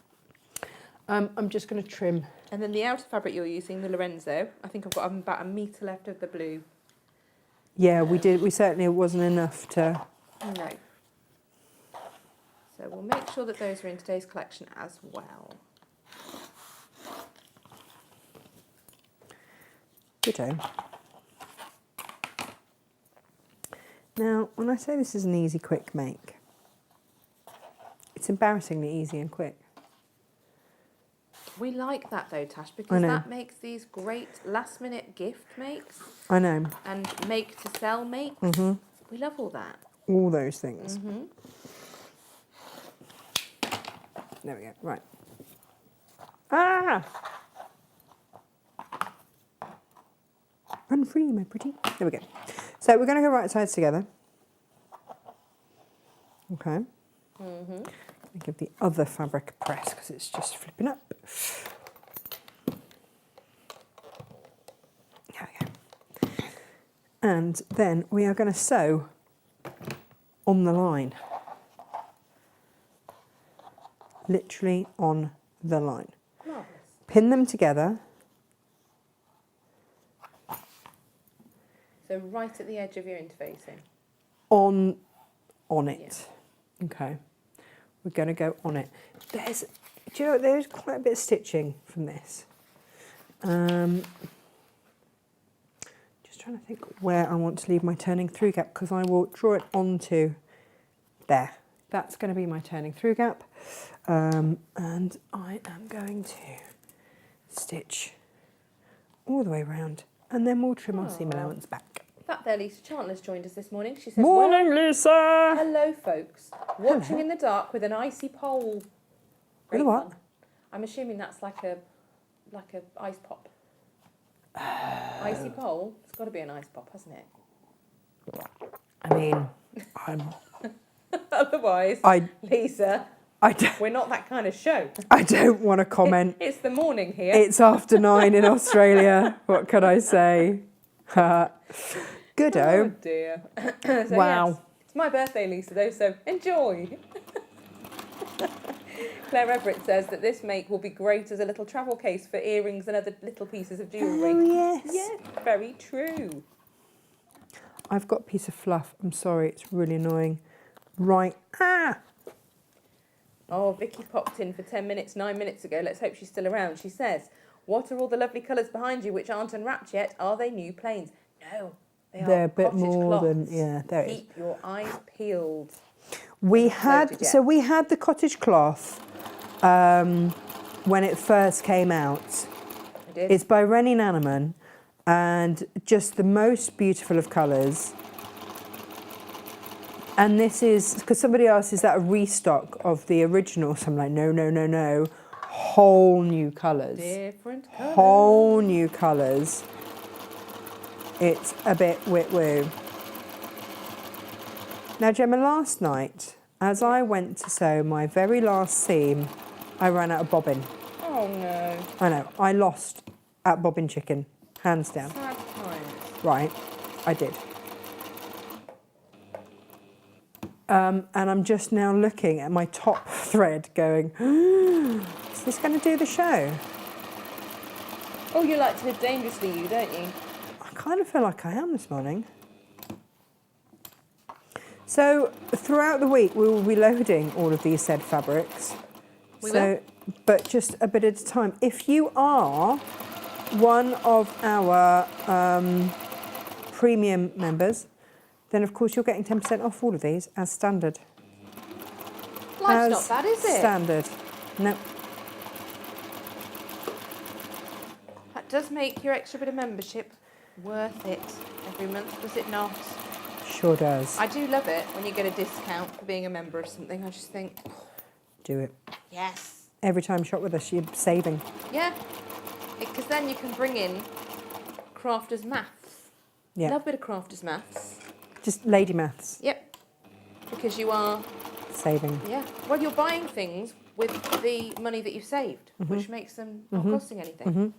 I'm just going to trim. and then the outer fabric you're using, the Lorenzo, I think I've got about a metre left of the blue. Yeah, we did. We certainly, it wasn't enough to. No. So we'll make sure that those are in today's collection as well. Good-o. Now, when I say this is an easy, quick make, it's embarrassingly easy and quick. We like that though, Tash, because that makes these great last-minute gift makes I know. and make-to-sell makes. Mm-hmm. We love all that. All those things. Mm-hmm. There we go. Right. Ah! Run free, my pretty. There we go. So we're going to go right sides together. Okay. Mm-hmm. Give the other fabric a press because it's just flipping up. There we go. And then we are going to sew on the line. Literally on the line. Marvellous. Pin them together. So right at the edge of your interfacing. On it. Okay. We're going to go on it. Do you know, there's quite a bit of stitching from this. Just trying to think where I want to leave my turning through gap because I will draw it onto there. That's going to be my turning through gap. And I am going to stitch all the way around and then we'll trim our seam allowance back. That there, Lisa Chandler's joined us this morning. She says, Morning, Lisa! hello, folks. Watching in the dark with an icy pole. With a what? Fun. I'm assuming that's like a ice pop. Icy pole? It's got to be an ice pop, hasn't it? I mean, Otherwise, Lisa, we're not that kind of show. I don't want to comment. It's the morning here. It's after 9 in Australia. What can I say? Good-o. Oh dear. So Wow. Yes, it's my birthday, Lisa, though, so enjoy. Claire Everett says that this make will be great as a little travel case for earrings and other little pieces of jewellery. Oh, yes. Yes, very true. I've got a piece of fluff. I'm sorry, it's really annoying. Right. Ah! Oh, Vicky popped in for 10 minutes 9 minutes ago. Let's hope she's still around. She says, what are all the lovely colours behind you which aren't unwrapped yet? Are they new planes? No, They're a bit cottage more than, cloths. yeah, there it is. Keep your eyes peeled. We Haven't had, floated so yet. we had the cottage cloth when it first came out. I did. It's by Rennie Nanaman and just the most beautiful of colours. And this is, because somebody asked, is that a restock of the original? So I'm like, no, no, no, no. Whole new colours. Different colours. Whole new colours. It's a bit wit-woo. Now, Gemma, last night, as I went to sew my very last seam, I ran out of bobbin. Oh no. I know, I lost at bobbin chicken, hands down. Sad times. Right, I did. And I'm just now looking at my top thread going, is this going to do the show? Oh, you like to live dangerously, you, don't you? I kind of feel like I am this morning. So throughout the week, we will be loading all of these said fabrics. We will. But just a bit at a time. If you are one of our premium members, then of course you're getting 10% off all of these as standard. Life's As not bad, is it? Standard. No. That does make your extra bit of membership worth it every month, does it not? Sure does. I do love it when you get a discount for being a member of something. I just think, Do it. yes. Every time you shop with us, you're saving. Yeah. Because then you can bring in crafters maths. Yeah. Love a bit of crafters maths. Just lady maths. Yep. Because you are, Saving. yeah. Well, you're buying things with the money that you've saved, which makes them not costing anything.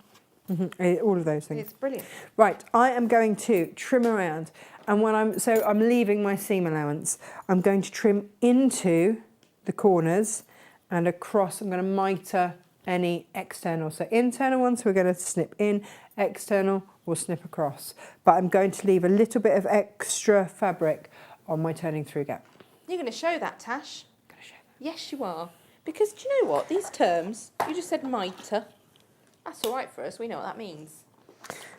All of those things. It's brilliant. Right, I am going to trim around, and when I'm leaving my seam allowance. I'm going to trim into the corners and across. I'm going to mitre any external. So internal ones we're going to snip in, external we'll snip across. But I'm going to leave a little bit of extra fabric on my turning through gap. You're going to show that, Tash? I'm going to show Yes, you are. Because do you know what? These terms, you just said mitre. That's all right for us. We know what that means.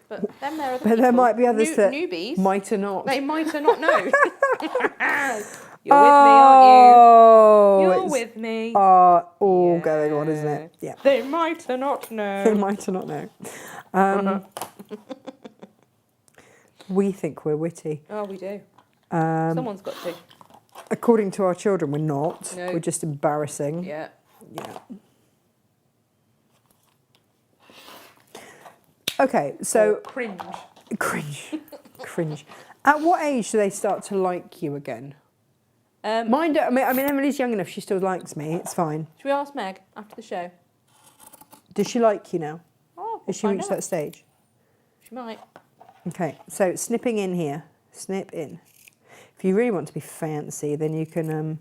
But then there are other But there people, might be others that newbies. might or not. They might or not know. You're with me, aren't you? You're it's with me. all going on, isn't it? Yeah. They might or not know. They might or not know. We think we're witty. Oh, we do. Someone's got to. According to our children, we're not. No. We're just embarrassing. Yeah. Yeah. Okay, so Cringe. cringe, cringe. At what age do they start to like you again? Mine don't. I mean, Emily's young enough; she still likes me. It's fine. Should we ask Meg after the show? Does she like you now? Oh, Has she find reached out. that stage? She might. Okay, so snipping in here, snip in. If you really want to be fancy, then you can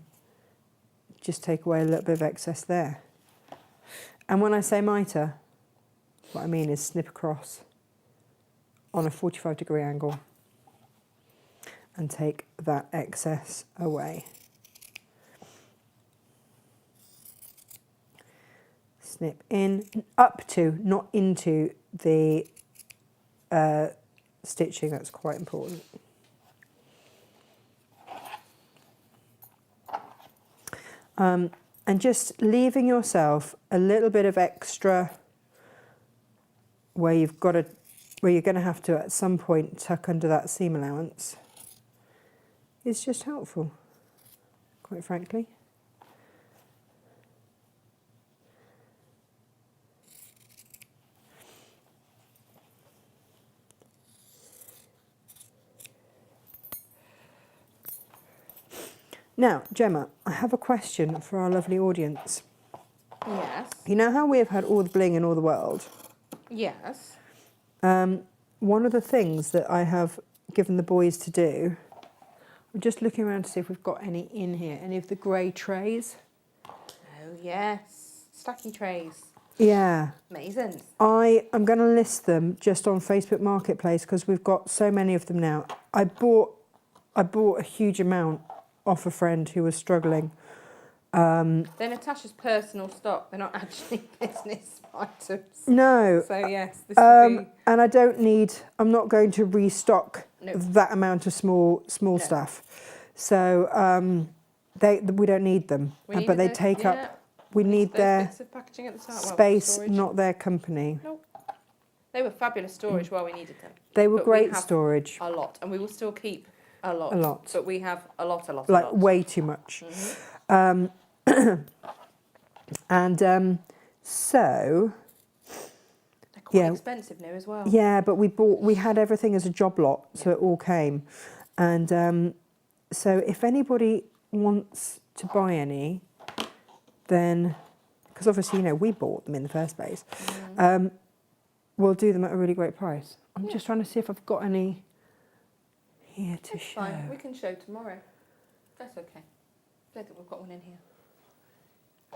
just take away a little bit of excess there. And when I say mitre, what I mean is snip across on a 45-degree angle and take that excess away. Snip in, up to, not into the stitching. That's quite important. And just leaving yourself a little bit of extra where you're going to have to at some point tuck under that seam allowance is just helpful, quite frankly. Now, Gemma, I have a question for our lovely audience. Yes. You know how we have had all the bling in all the world? Yes. One of the things that I have given the boys to do, I'm just looking around to see if we've got any in here, any of the grey trays. Oh, yes. Stacky trays. Yeah. Amazing. I am going to list them just on Facebook Marketplace because we've got so many of them now. I bought I bought a huge amount off a friend who was struggling. They're Natasha's personal stock. They're not actually business items. No. So yes, this would be. And I don't need. I'm not going to restock No. that amount of small No. stuff. So we don't need them, We needed but they those- take yeah, up. We need those their bits of packaging at the start. space, storage. not their company. Nope. They were fabulous storage while we needed them. They were But we great have storage. A lot, and we will still keep a lot. A lot. But we have a lot. Like way too much. Mhm. And so They're quite yeah. expensive now as well. yeah, but we had everything as a job lot, so it all came. And so if anybody wants to buy any, then because obviously we bought them in the first place, we'll do them at a really great price. I'm just trying to see if I've got any here to That's show. fine. We can show tomorrow. That's okay. I don't think we've got one in here.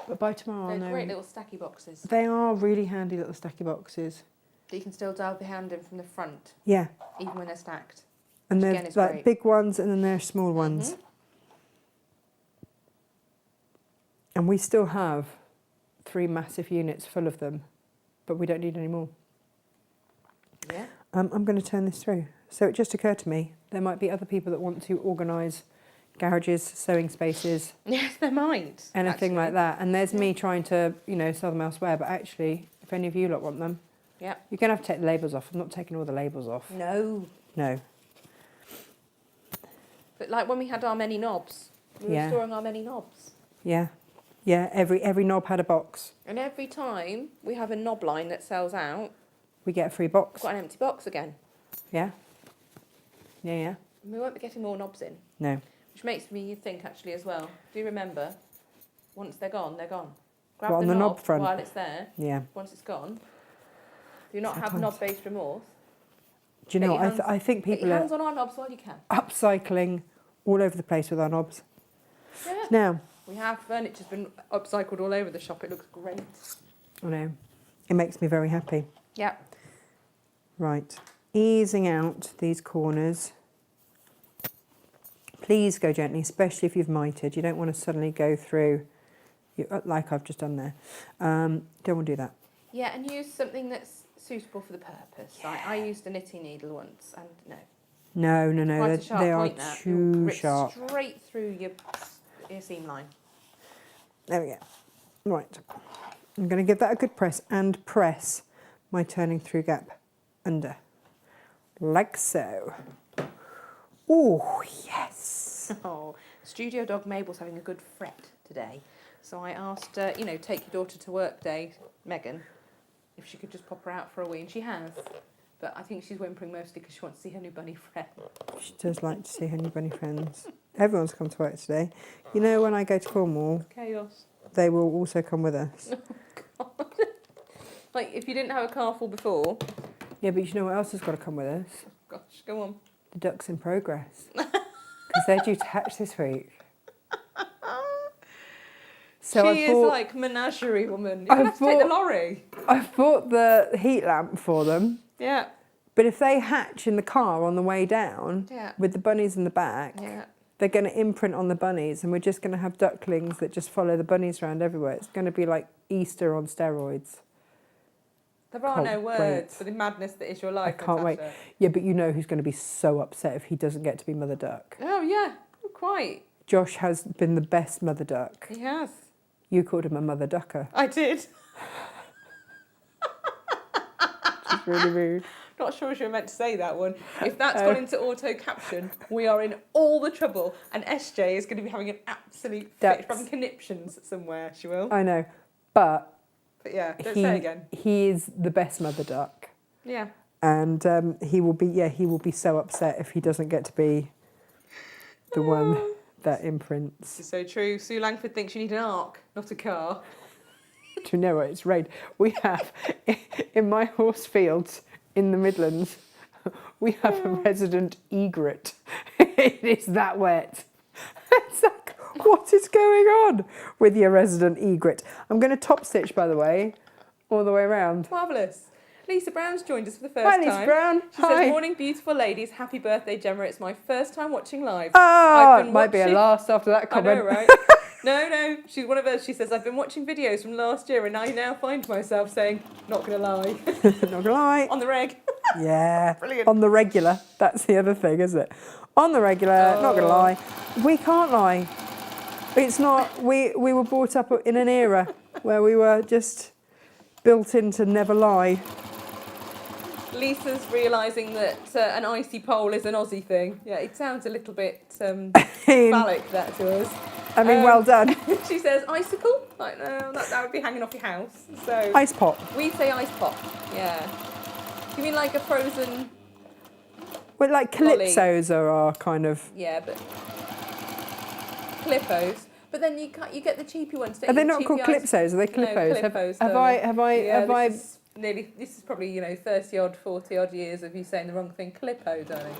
But by tomorrow I'll They're know. great little stacky boxes. They are really handy little stacky boxes. That you can still dial the hand in from the front, Yeah, even when they're stacked. and Which there's again is like great. big ones and then there's small ones. Mhm. And we still have 3 massive units full of them, but we don't need any more. Yeah. I'm going to turn this through. So it just occurred to me, there might be other people that want to organise garages, sewing spaces, Yes, they might. anything like actually. that. And there's Yeah. me trying to, sell them elsewhere. But actually, if any of you lot want them, Yeah. you're going to have to take the labels off. I'm not taking all the labels off. No. No. But like when we had our many knobs, we Yeah. were storing our many knobs. Yeah. Yeah, every knob had a box. And every time we have a knob line that sells out, We get a free we've box. got an empty box again. Yeah. Yeah, yeah. And we won't be getting more knobs in. No. Which makes me think actually as well. Do you remember? Once they're gone, they're gone. Grab What, the on the knob knob front? while it's there. Yeah. Once it's gone, do not Sad have times. knob-based remorse. Do you Get know, your hands- I think Get people your are hands on our knobs while you can. upcycling all over the place with our knobs. Yeah. Now, We have furniture's been upcycled all over the shop. It looks great. I know, it makes me very happy. Yeah. Right, easing out these corners. Please go gently, especially if you've mitered. You don't want to suddenly go through, like I've just done there. Don't want to do that. Yeah, and use something that's suitable for the purpose. I used a knitting needle once, and no. No, Quite a sharp they are point that. You'll too rip sharp. straight through your seam line. There we go. Right, I'm going to give that a good press and press my turning through gap under, like so. Oh, yes. Oh, studio dog Mabel's having a good fret today. So I asked, take your daughter to work day, Megan, if she could just pop her out for a wee, and she has. But I think she's whimpering mostly because she wants to see her new bunny friend. She does like to see her new bunny friends. Everyone's come to work today. You know, when I go to Cornwall, Chaos. they will also come with us. Like, if you didn't have a car full before, Yeah, but you know what else has got to come with us? gosh, go on. The ducks in progress. Because they're due to hatch this week. So She I is bought, like menagerie woman. You I have to take the bought- lorry. I've bought the heat lamp for them. Yeah, But if they hatch in the car on the way down, yeah, with the bunnies in the back, yeah. they're going to imprint on the bunnies, and we're just going to have ducklings that just follow the bunnies around everywhere. It's going to be like Easter on steroids. There are Can't no wait. words for the madness that is your life. can't wait. Natasha. Yeah, but you know who's going to be so upset if he doesn't get to be mother duck. Oh yeah, quite. Josh has been the best mother duck. He has. You called him a mother ducker, I did. which is really rude. Not sure if you were meant to say that one. If that's gone into auto caption, we are in all the trouble, and SJ is going to be having an absolute fit That's- from conniptions somewhere. She will. I know, but But yeah, don't he, say it again. he is the best mother duck, Yeah. and he will be so upset if he doesn't get to be the one that imprints. This is so true. Sue Langford thinks you need an ark, not a car. Do you know what? It's rained. We have, in my horse fields in the Midlands, we have a resident egret. It is that wet. It's like, what is going on with your resident egret? I'm going to top stitch, by the way, all the way around. Marvellous. Lisa Brown's joined us for the first Hi, time. Lisa Brown. She Hi. says, morning, beautiful ladies. Happy birthday, Gemma. It's my first time watching live. Oh, I've it been might be a watching- last after that I comment. know, right? No. She's one of us. She says, I've been watching videos from last year and I now find myself saying, not going to lie. Not gonna lie. On the reg. Yeah. Brilliant. On the regular. That's the other thing, isn't it? On the regular, not gonna Oh. lie. We can't lie. It's not, we were brought up in an era where we were just built in to never lie. Lisa's realising that an icy pole is an Aussie thing. Yeah, it sounds a little bit phallic, that to us. I mean, well done. She says, icicle? Like, no, that would be hanging off your house. So Ice pop. we say ice pop. Yeah. You mean like a frozen? Well, like calypsos are our kind of. Yeah, but clippos. But then you get the cheapy ones. Don't Are they you? not Cheapy called ice- calypsos? Are they clippos? No, clippos. Have I? This is probably 30 odd, 40 odd years of you saying the wrong thing. Clippo, darling.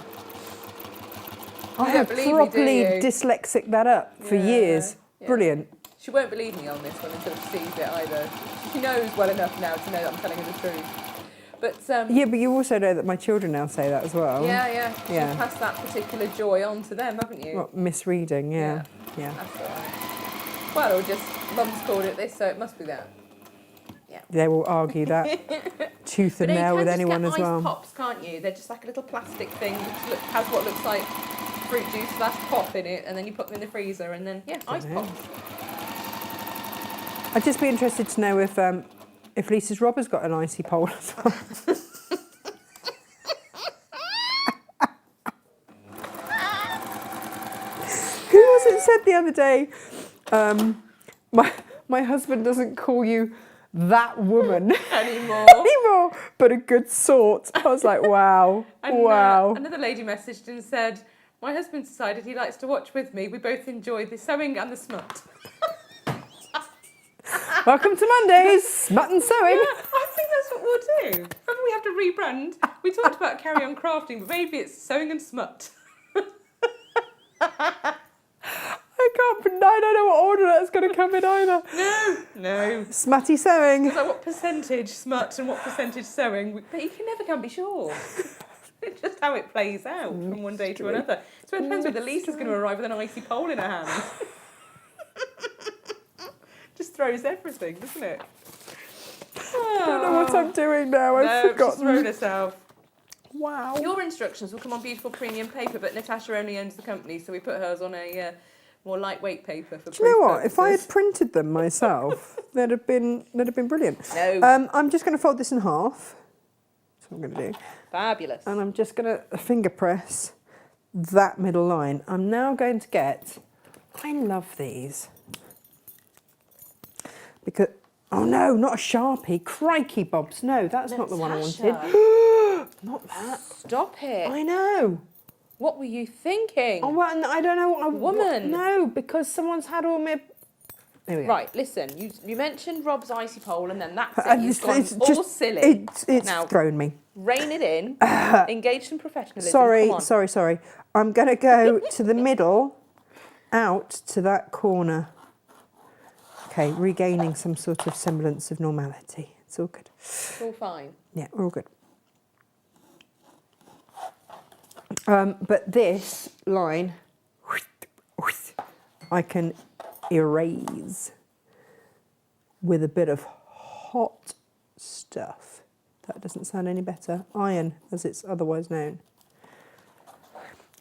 I You have don't believe me, do properly you? dyslexic that up for Yeah, years. yeah. Brilliant. She won't believe me on this one until she sees it either. She knows well enough now to know that I'm telling her the truth. But Yeah, but you also know that my children now say that as well. yeah. Yeah. You've passed that particular joy on to them, haven't you? Well, misreading, yeah. That's all right. Well, or just mum's called it this, so it must be that. They will argue that tooth and But nail you with can anyone just as get well. ice pops, can't you? They're just like a little plastic thing which has what looks like fruit juice / pop in it, and then you put them in the freezer, and then ice know. pops. I'd just be interested to know if Lisa's Robber's got an icy pole as well. Who was it said the other day? My husband doesn't call you that woman Anymore. but a good sort. I was like, wow, And, wow. Another lady messaged and said, my husband decided he likes to watch with me. We both enjoy the sewing and the smut. Welcome to Mondays, smut and sewing. Yeah, I think that's what we'll do. Maybe we have to rebrand. We talked about carry on crafting, but maybe it's sewing and smut. I don't know what order that's going to come in either. No. Smutty sewing. So what percentage smut and what percentage sewing? But you can never be sure. It's just how it plays out from one day to another. So it depends whether Lisa's going to arrive with an icy pole in her hand. Just throws everything, doesn't it? I don't know what I'm doing now. I've She's forgotten. thrown herself. Wow. Your instructions will come on beautiful premium paper, but Natasha only owns the company, so we put hers on a more lightweght paper for. Do you know proof what? If I had purposes. printed them myself, they'd have been brilliant. No. I'm just going to fold this in half. That's what I'm going to do. Fabulous. And I'm just going to finger press that middle line. I'm now going to get. I love these because. Oh no, not a Sharpie. Crikey, Bobs. No, that's not the one I wanted. Not that. Stop it. I know. What were you thinking? Oh, well, I don't know what I Woman. No, because someone's had all my. There we go. Right, listen, you mentioned Rob's icy pole and then that's it. And You've it's gone all just- silly. It's Now, thrown me. rein it in. Engage some professionalism. Sorry, Come on. sorry. I'm going to go to the middle, out to that corner. Okay, regaining some sort of semblance of normality. It's all good. It's all fine. Yeah, we're all good. But this line, I can erase with a bit of hot stuff. That doesn't sound any better. Iron, as it's otherwise known.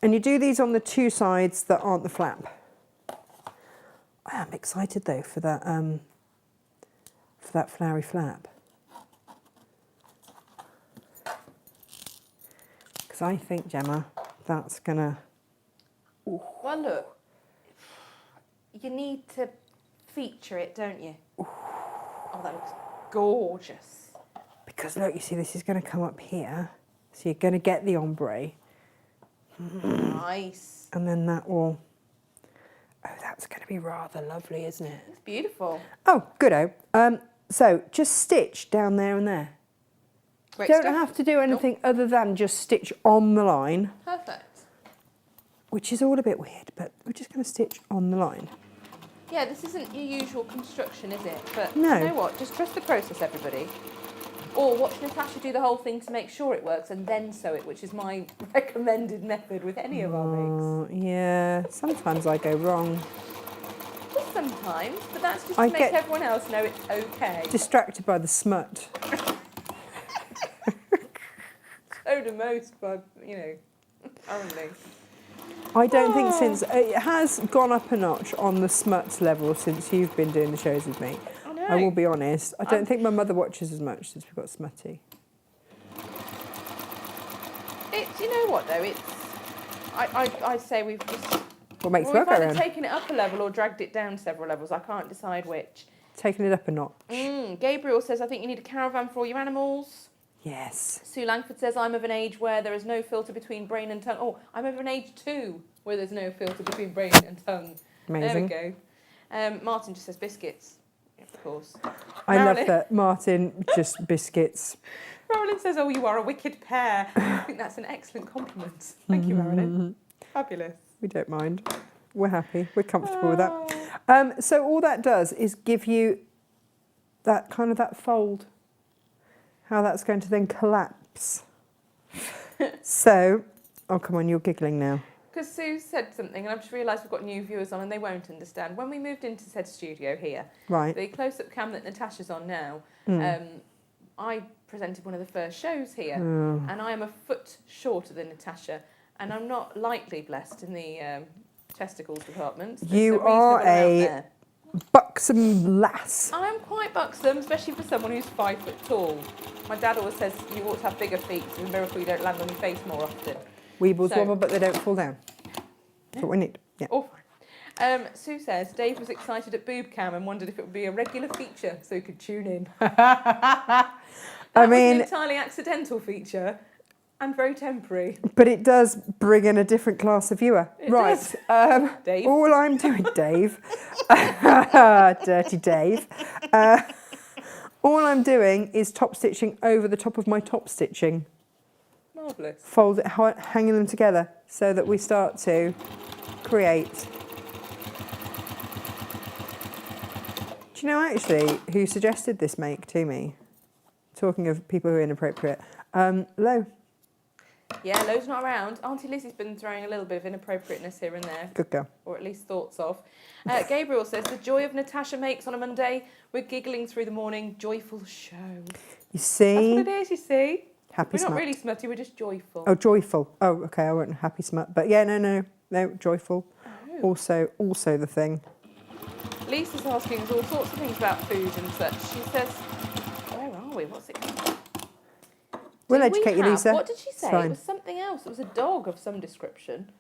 And you do these on the two sides that aren't the flap. I am excited though for that flowery flap. Because I think, Gemma, that's gonna. Well, look, you need to feature it, don't you? Oh, that looks gorgeous. Because look, you see, this is going to come up here, so you're going to get the ombre, Nice. and then that will. Oh, that's going to be rather lovely, isn't it? It's beautiful. Oh, good-o. So just stitch down there and there. Great Don't stuff. have to do anything other than just stitch on the line, Perfect. which is all a bit weird, but we're just going to stitch on the line. Yeah, this isn't your usual construction, is it? But No. you know what? Just trust the process, everybody. Or watch Natasha do the whole thing to make sure it works and then sew it, which is my recommended method with any of our makes. Yeah, sometimes I go wrong. Just sometimes, but that's just I to make get everyone else know it's okay. distracted by the smut. So do most, but, you know, currently. I don't think since... It has gone up a notch on the smut level since you've been doing the shows with me. I know. I will be honest. I don't think my mother watches as much since we got smutty. It's, you know what, though, it's... I'd say we've just... What makes Well, work we've go either round? taken it up a level or dragged it down several levels. I can't decide which. Taking it up a notch. Gabriel says, I think you need a caravan for all your animals. Yes. Sue Langford says, I'm of an age where there is no filter between brain and tongue. Oh, I'm of an age too where there's no filter between brain and tongue. Amazing. There we go. Martin just says biscuits. Of course. I love Marilyn- that. Martin, just biscuits. Marilyn says, oh, you are a wicked pair. I think that's an excellent compliment. Thank you, Marilyn. Fabulous. We don't mind. We're happy. We're comfortable with that. So all that does is give you that kind of that fold. How that's going to then collapse. So, oh come on, you're giggling now. Because Sue said something, and I've just realised we've got new viewers on, and they won't understand. When we moved into said studio here, Right. the close-up cam that Natasha's on now, I presented one of the first shows here, and I am a foot shorter than Natasha, and I'm not lightly blessed in the testicles department. There's You a reasonable are amount a there. buxom lass. I am quite buxom, especially for someone who's 5 foot tall. My dad always says you ought to have bigger feet. It's a miracle you don't land on your face more often. Weebles So- wobble, but they don't fall down. That's what we need. Yeah. Oh, fine. Sue says Dave was excited at boob cam and wondered if it would be a regular feature so he could tune in. That was mean- an entirely accidental feature and very temporary. But it does bring in a different class of viewer. It Right. does. Dave. All I'm doing, Dave, dirty Dave. All I'm doing is top stitching over the top of my top stitching. Marvellous. Fold it, hanging them together so that we start to create. Do you know actually who suggested this make to me? Talking of people who are inappropriate. Lo. Yeah, Lo's not around. Auntie Lizzie's been throwing a little bit of inappropriateness here and there. Good girl. Or at least thoughts of. Gabriel says, the joy of Natasha Makes on a Monday. We're giggling through the morning. Joyful show. You see? That's what it is, you see. Happy We're smut. not really smutty, we're just joyful. Oh, joyful. Oh, okay. I wasn't happy smut, but yeah, no, joyful. Oh. Also the thing. Lisa's asking us all sorts of things about food and such. She says, where are we? What's it called? We'll Did we educate you, have- Lisa. What did she say? It's fine. It was something else. It was a dog of some description.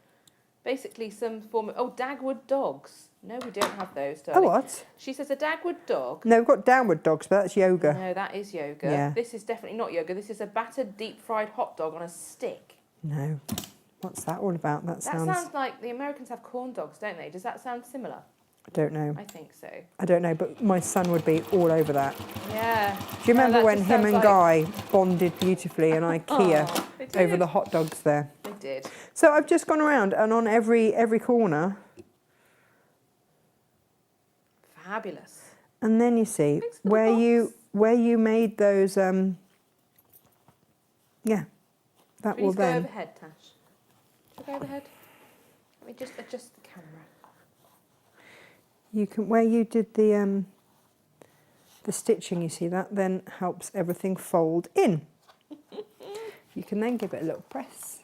Basically some form of... Oh, Dagwood dogs. No, we don't have those, Oh, darling. what? She says a Dagwood dog... No, we've got downward dogs, but that's yoga. No, that is yoga. Yeah. This is definitely not yoga. This is a battered, deep-fried hot dog on a stick. No. What's that all about? That That sounds... sounds like the Americans have corn dogs, don't they? Does that sound similar? I don't know. I think so. I don't know, but my son would be all over that. Yeah. Do you remember that when just him sounds and like- Guy bonded beautifully in IKEA Oh, they did. over the hot dogs there? They did. So I've just gone around and on every corner, Fabulous. and then you see Thanks for the where you made those. Yeah, that will Please go then. overhead, Tash. Should I go overhead? Let me just adjust the camera. You can where you did the stitching. You see that then helps everything fold in. You can then give it a little press.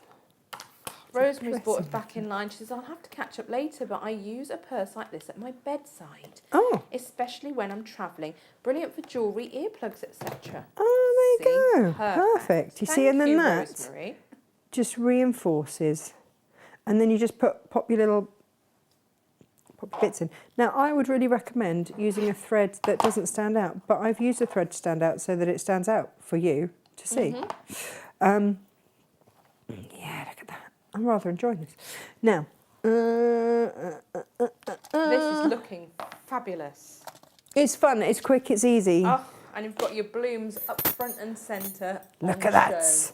Rosemary's bought pressing it back in line. She says, I'll have to catch up later, but I use a purse like this at my bedside, Oh, especially when I'm travelling. Brilliant for jewellery, earplugs, etc. oh, there you See? go. Perfect. You see, Thank and then you, that Rosemary. just reinforces, and then you just pop your bits in. Now, I would really recommend using a thread that doesn't stand out, but I've used a thread to stand out so that it stands out for you to see. Yeah, look at that. I'm rather enjoying this. Now, This is looking fabulous. it's fun, it's quick, it's easy. Oh, and you've got your blooms up front and centre. Look on at that. show.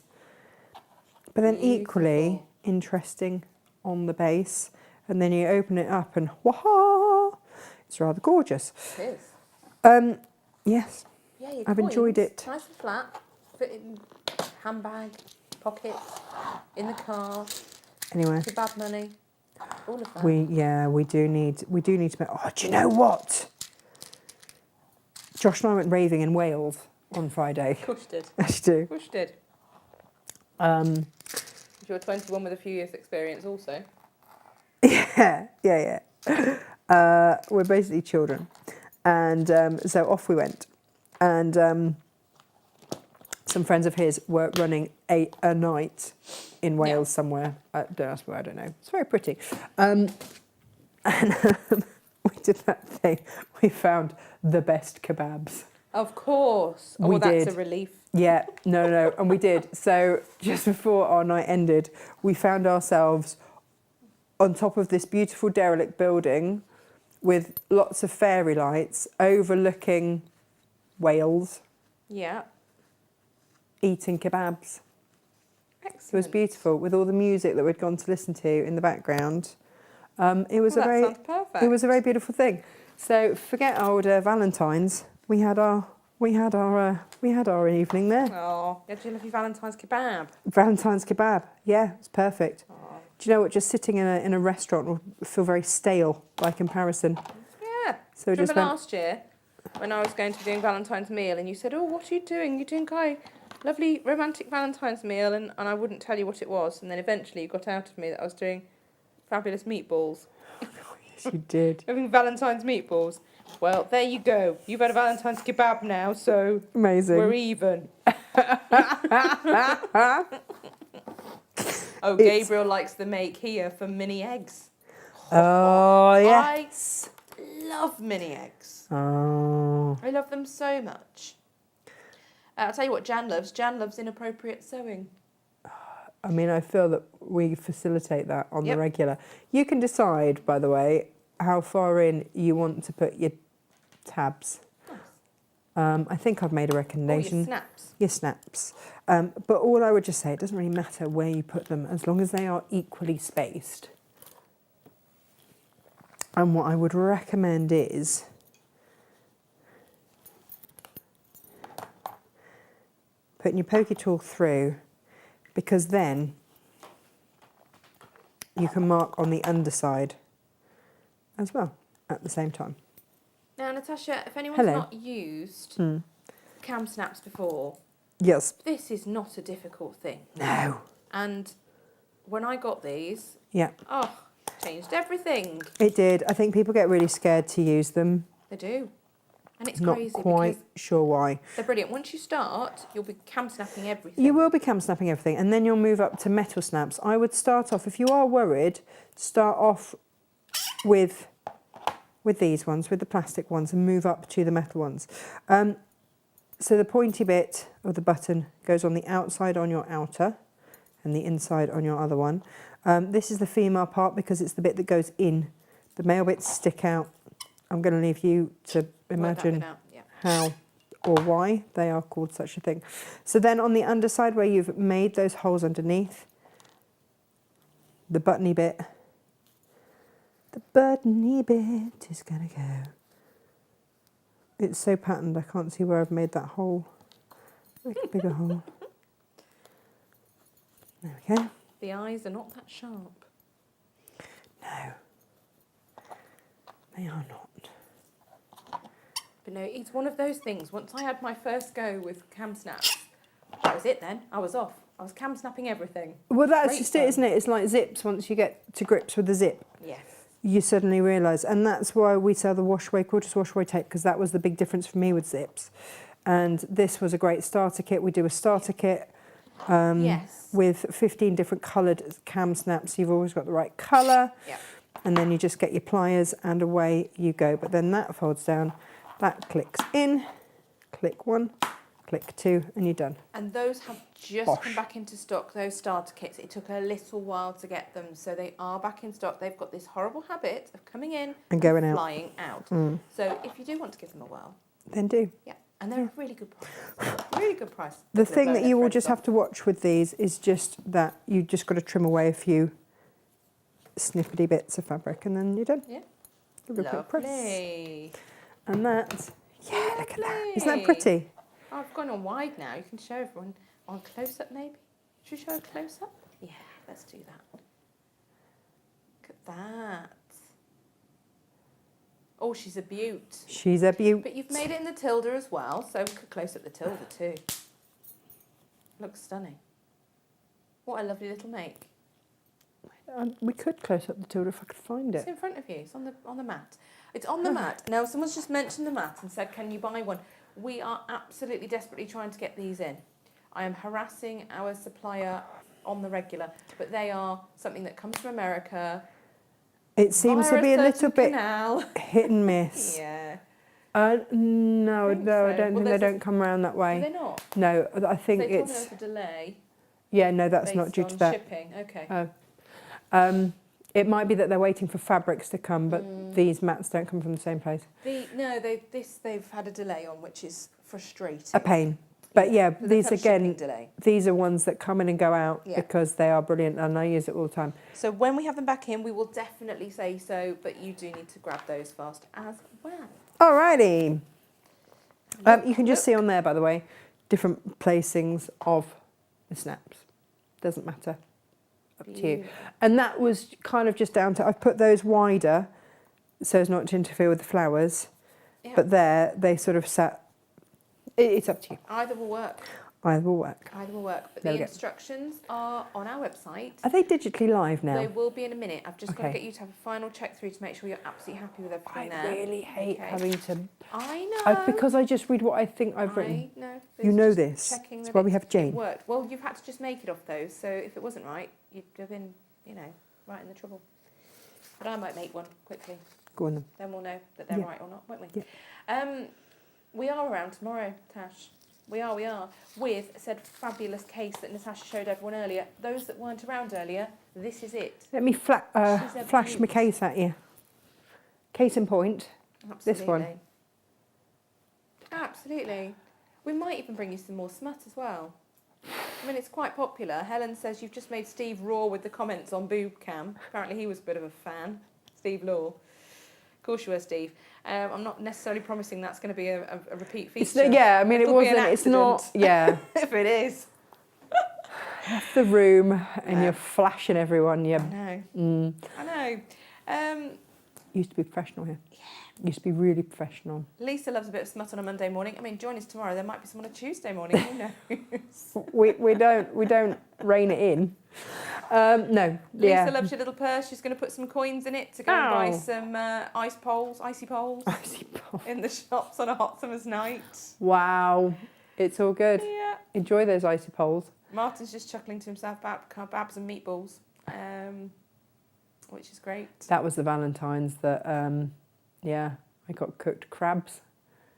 But then equally Beautiful. interesting on the base, and then you open it up and wah! It's rather gorgeous. It is. Yes, Yeah, your I've enjoyed coins, it. Nice and flat. fit in handbag, pocket, in the car, Anyway, kebab money, all of that. we do need to make. Oh, do you know what? Josh and I went raving in Wales on Friday. Of course did. Yes, you do. Of course did. You're 21 with a few years' experience also. Yeah. We're basically children, and so off we went, and some friends of his were running a night in Wales somewhere. Don't ask where, I don't know. It's very pretty, and we did that thing. We found the best kebabs. Of course. Oh, We well, that's did. a relief. Yeah, no, and we did. So just before our night ended, we found ourselves on top of this beautiful derelict building with lots of fairy lights overlooking Wales, Yeah. eating kebabs. Excellent. It was beautiful with all the music that we'd gone to listen to in the background. It was Well, that sounds perfect. it was a very beautiful thing. So forget old Valentine's. We had our evening there. Oh, you had your lovely Valentine's kebab. Valentine's kebab. Yeah, it's perfect. Oh. Do you know what? Just sitting in a restaurant will feel very stale by comparison. Yeah. So we Do you just remember went. last year when I was going to be doing Valentine's meal and you said, oh, what are you doing? You're doing quite a lovely romantic Valentine's meal, and I wouldn't tell you what it was. And then eventually you got out of me that I was doing fabulous meatballs. Yes, you did. Having Valentine's meatballs. Well, there you go. You've had a Valentine's kebab now, so Amazing. we're even. Oh, It's- Gabriel likes the make here for mini eggs. Oh yes. I love mini eggs. Oh. I love them so much. I'll tell you what Jan loves. Jan loves inappropriate sewing. I mean, I feel that we facilitate that on the Yep. regular. You can decide, by the way, how far in you want to put your tabs. I think I've made a Or recommendation. your snaps. Your snaps. But all I would just say, it doesn't really matter where you put them as long as they are equally spaced. And what I would recommend is putting your pokey tool through, because then you can mark on the underside as well at the same time. Now, Natasha, if anyone's Hello. not used cam snaps before, Yes. this is not a difficult thing. No. And when I got these, Yeah, changed everything. it did. I think people get really scared to use them. They do. And it's Not crazy quite because sure why. they're brilliant. Once you start, you'll be cam snapping everything. You will be cam snapping everything, and then you'll move up to metal snaps. I would start off, if you are worried, start off with these ones, with the plastic ones, and move up to the metal ones. So the pointy bit of the button goes on the outside on your outer, and the inside on your other one. This is the female part because it's the bit that goes in. The male bits stick out. I'm going to leave you to Work that imagine bit out, yeah. how or why they are called such a thing. So then on the underside where you've made those holes underneath, the buttony bit is going to go. It's so patterned I can't see where I've made that hole. Make a bigger hole. There we go. The eyes are not that sharp. No, they are not. But no, it's one of those things. Once I had my first go with cam snaps, that was it then. I was off. I was cam snapping everything. Well, that's Great just fun. it, isn't it? It's like zips. Once you get to grips with the zip, Yes. you suddenly realise, and that's why we sell the quarters wash away tape, because that was the big difference for me with zips. And this was a great starter kit. We do a starter kit Yes. with 15 different coloured cam snaps. You've always got the right colour, Yep. and then you just get your pliers and away you go. But then that folds down, that clicks in, click one, click two, and you're done. And those have just Bosh. come back into stock, those starter kits. It took a little while to get them, so they are back in stock. They've got this horrible habit of coming in And going out. flying out. So if you do want to give them a whirl, Then do. yeah. And they're a really good price. Really good price. The for thing that bonus you will thread just stuff. have to watch with these is just that you just got to trim away a few snippety bits of fabric, and then you're done. Yeah. Give it a quick press. Lovely. And that, yeah, look at that. Isn't that Lovely. pretty? I've gone on wide now. You can show everyone on close up, maybe. Should we show a close up? Yeah, let's do that. Look at that. Oh, she's a beaut. She's a beaut. But you've made it in the tilde as well, so we could close up the tilde too. Looks stunning. What a lovely little make. We could close up the tilde if I could find It's it. in front of you. It's on the mat. It's on the mat. Now, someone's just mentioned the mat and said, can you buy one? We are absolutely desperately trying to get these in. I am harassing our supplier on the regular, but they are something that comes from America. It seems to be a little bit hit and miss. Yeah. No, I I think don't so. Well, think they don't come around that Do way. they not? No, I think They told it's... us a delay. Yeah, no, that's not based due on to that. shipping. Okay. Oh. It might be that they're waiting for fabrics to come, but these mats don't come from the same place. They've had a delay on, which is frustrating. A pain. But yeah, So they've these had a shipping again, delay. these are ones that come in and go out Yeah. because they are brilliant and I use it all the time. So when we have them back in, we will definitely say so, but you do need to grab those fast as well. Alrighty. You can just see on there, by the way, different placings of the snaps. Doesn't matter. Up to you. And that was kind of just down to, I've put those wider so as not to interfere with the flowers. Yeah. But there, they sort of sat, it's up to you. Either will work. Either will work. Either will work. But There the we go. instructions are on our website. Are they digitally live now? They will be in a minute. I've just got to Okay. get you to have a final check through to make sure you're absolutely happy with everything I there. really hate Okay. having to... I know. because I just read what I think I've written. I know. You It's know just this. checking That's that why we it- have Jane. It worked. Well, you've had to just make it off those, so if it wasn't right, you'd have been, right in the trouble. But I might make one quickly. Go on then. Then we'll know that they're Yeah. right or not, won't we? Yeah. We are around tomorrow, Tash. We are. With said fabulous case that Natasha showed everyone earlier. Those that weren't around earlier, this is it. Let me She's a flash my beaut. case at you. Case in point. Absolutely. This one. Absolutely. We might even bring you some more smut as well. I mean, it's quite popular. Helen says you've just made Steve roar with the comments on Boob Cam. Apparently he was a bit of a fan. Steve Law. Of course you were, Steve. I'm not necessarily promising that's going to be a repeat feature. Yeah, I mean, it It'll be an wasn't, it's not, accident. yeah. If it is. Left the room and Yeah. you're flashing everyone. I Yeah. know. I know. Used to be professional here. Used to be really professional. Lisa loves a bit of smut on a Monday morning. I mean, join us tomorrow. There might be some on a Tuesday morning. Who knows? We don't rein it in. No. Lisa Yeah. loves your little purse. She's going to put some coins in it to go and buy Oh. some icy poles in the shops on a hot summer's night. Wow. It's all good. Yeah. Enjoy those icy poles. Martin's just chuckling to himself about kebabs and meatballs, which is great. That was the Valentine's that, I got cooked crabs.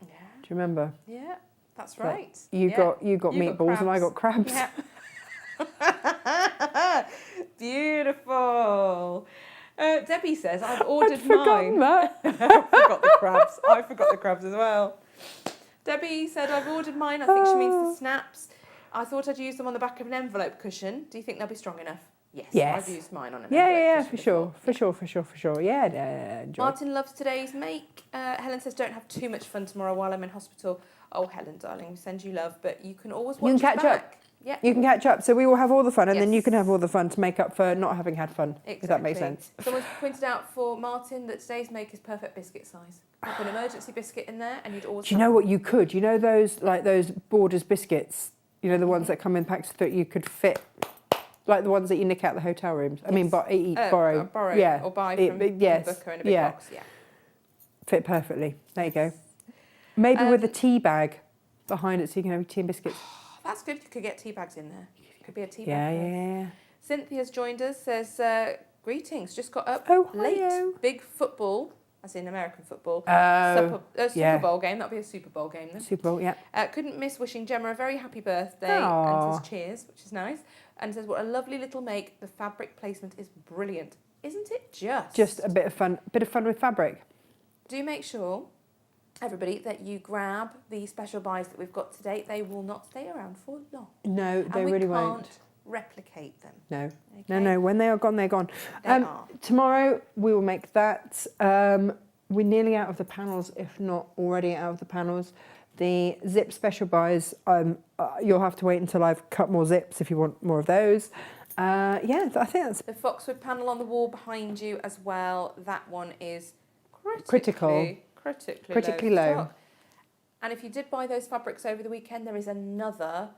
Yeah. Do you remember? Yeah, that's But right. You Yeah. got You got meatballs and I got crabs. Yeah. Beautiful. Debbie says, I've ordered I'd forgotten mine. that. I forgot the crabs. I forgot the crabs as well. Debbie said, I've ordered mine. I think she means the snaps. I thought I'd use them on the back of an envelope cushion. Do you think they'll be strong enough? Yes. Yes. I've used mine on an Yeah, envelope yeah, cushion for before. sure, for sure. Yeah, enjoy. Martin loves today's make. Helen says, don't have too much fun tomorrow while I'm in hospital. Oh, Helen, darling, we send you love, but you can always watch You can it catch back. up. Yeah. You can catch up, so we will have all the fun, and then you Yes. can have all the fun to make up for not having had fun. Exactly. If that makes sense. Someone's pointed out for Martin that today's make is perfect biscuit size. Pop an emergency biscuit in there, and you'd always. Do you know what you could? You know those Borders biscuits. You know the ones that come in packs that you could fit, like the ones that you nick out the hotel rooms. I mean, borrow. Borrow. Yeah. Or buy from yes. Booker in a big Yeah. box. Yeah. Fit perfectly. There you go. Maybe with a tea bag behind it, so you can have your tea and biscuits. That's good. You could get tea bags in there. Could be a tea Yeah, bag. yeah. Cynthia's joined us. Says greetings. Just got up Oh, late. hi-yo. Big football, as in American football. Oh, Super yeah. Bowl game. That'll be a Super Bowl game then. Super Bowl, yeah. Couldn't miss wishing Gemma a very happy birthday Aw. and says cheers, which is nice. And says what a lovely little make. The fabric placement is brilliant, isn't it? Just a bit of fun with fabric. Do make sure, everybody, that you grab the special buys that we've got today. They will not stay around for long. No, they and really we can't won't. replicate them. No. Okay? No. When they are gone, they're gone. They are. Tomorrow we will make that. We're nearly out of the panels, if not already out of the panels. The zip special buys, you'll have to wait until I've cut more zips if you want more of those. Yeah, I think that's The Foxwood panel on the wall behind you as well. That one is critically low. stock. And if you did buy those fabrics over the weekend, there is another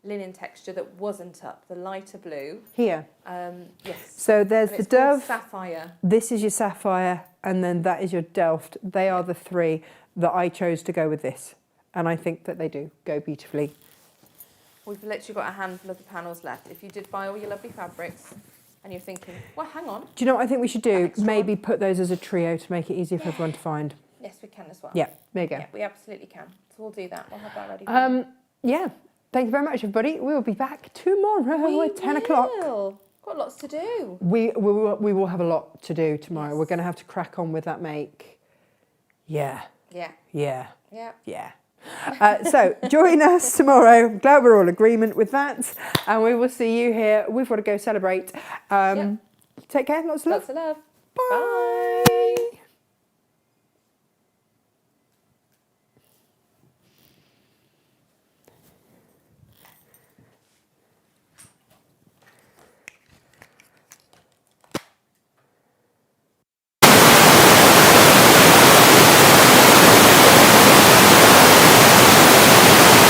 linen texture that wasn't up, the lighter blue. Here. Yes. So there's And the it's called Dove. Sapphire. This is your Sapphire, and then that is your Delft. They are the three that I chose to go with this. And I think that they do go beautifully. We've literally got a handful of the panels left. If you did buy all your lovely fabrics and you're thinking, well, hang on. Do you know what I think we should do? Extra Maybe put those as a trio to make it easier for everyone to find. Yes, we can as well. Yeah, there you go. Yeah, we absolutely can. So we'll do that. We'll have that ready for you. Yeah, thank you very much, everybody. We will be back tomorrow at 10 o'clock. Got lots to do. We will have a lot to do tomorrow. Yes. We're going to have to crack on with that make. Yeah, Yeah. yeah, Yeah. yeah. So join us tomorrow. I'm glad we're all in agreement with that. And we will see you here. We've got to go celebrate. Take care. Lots of love. Lots of love. Bye. Bye.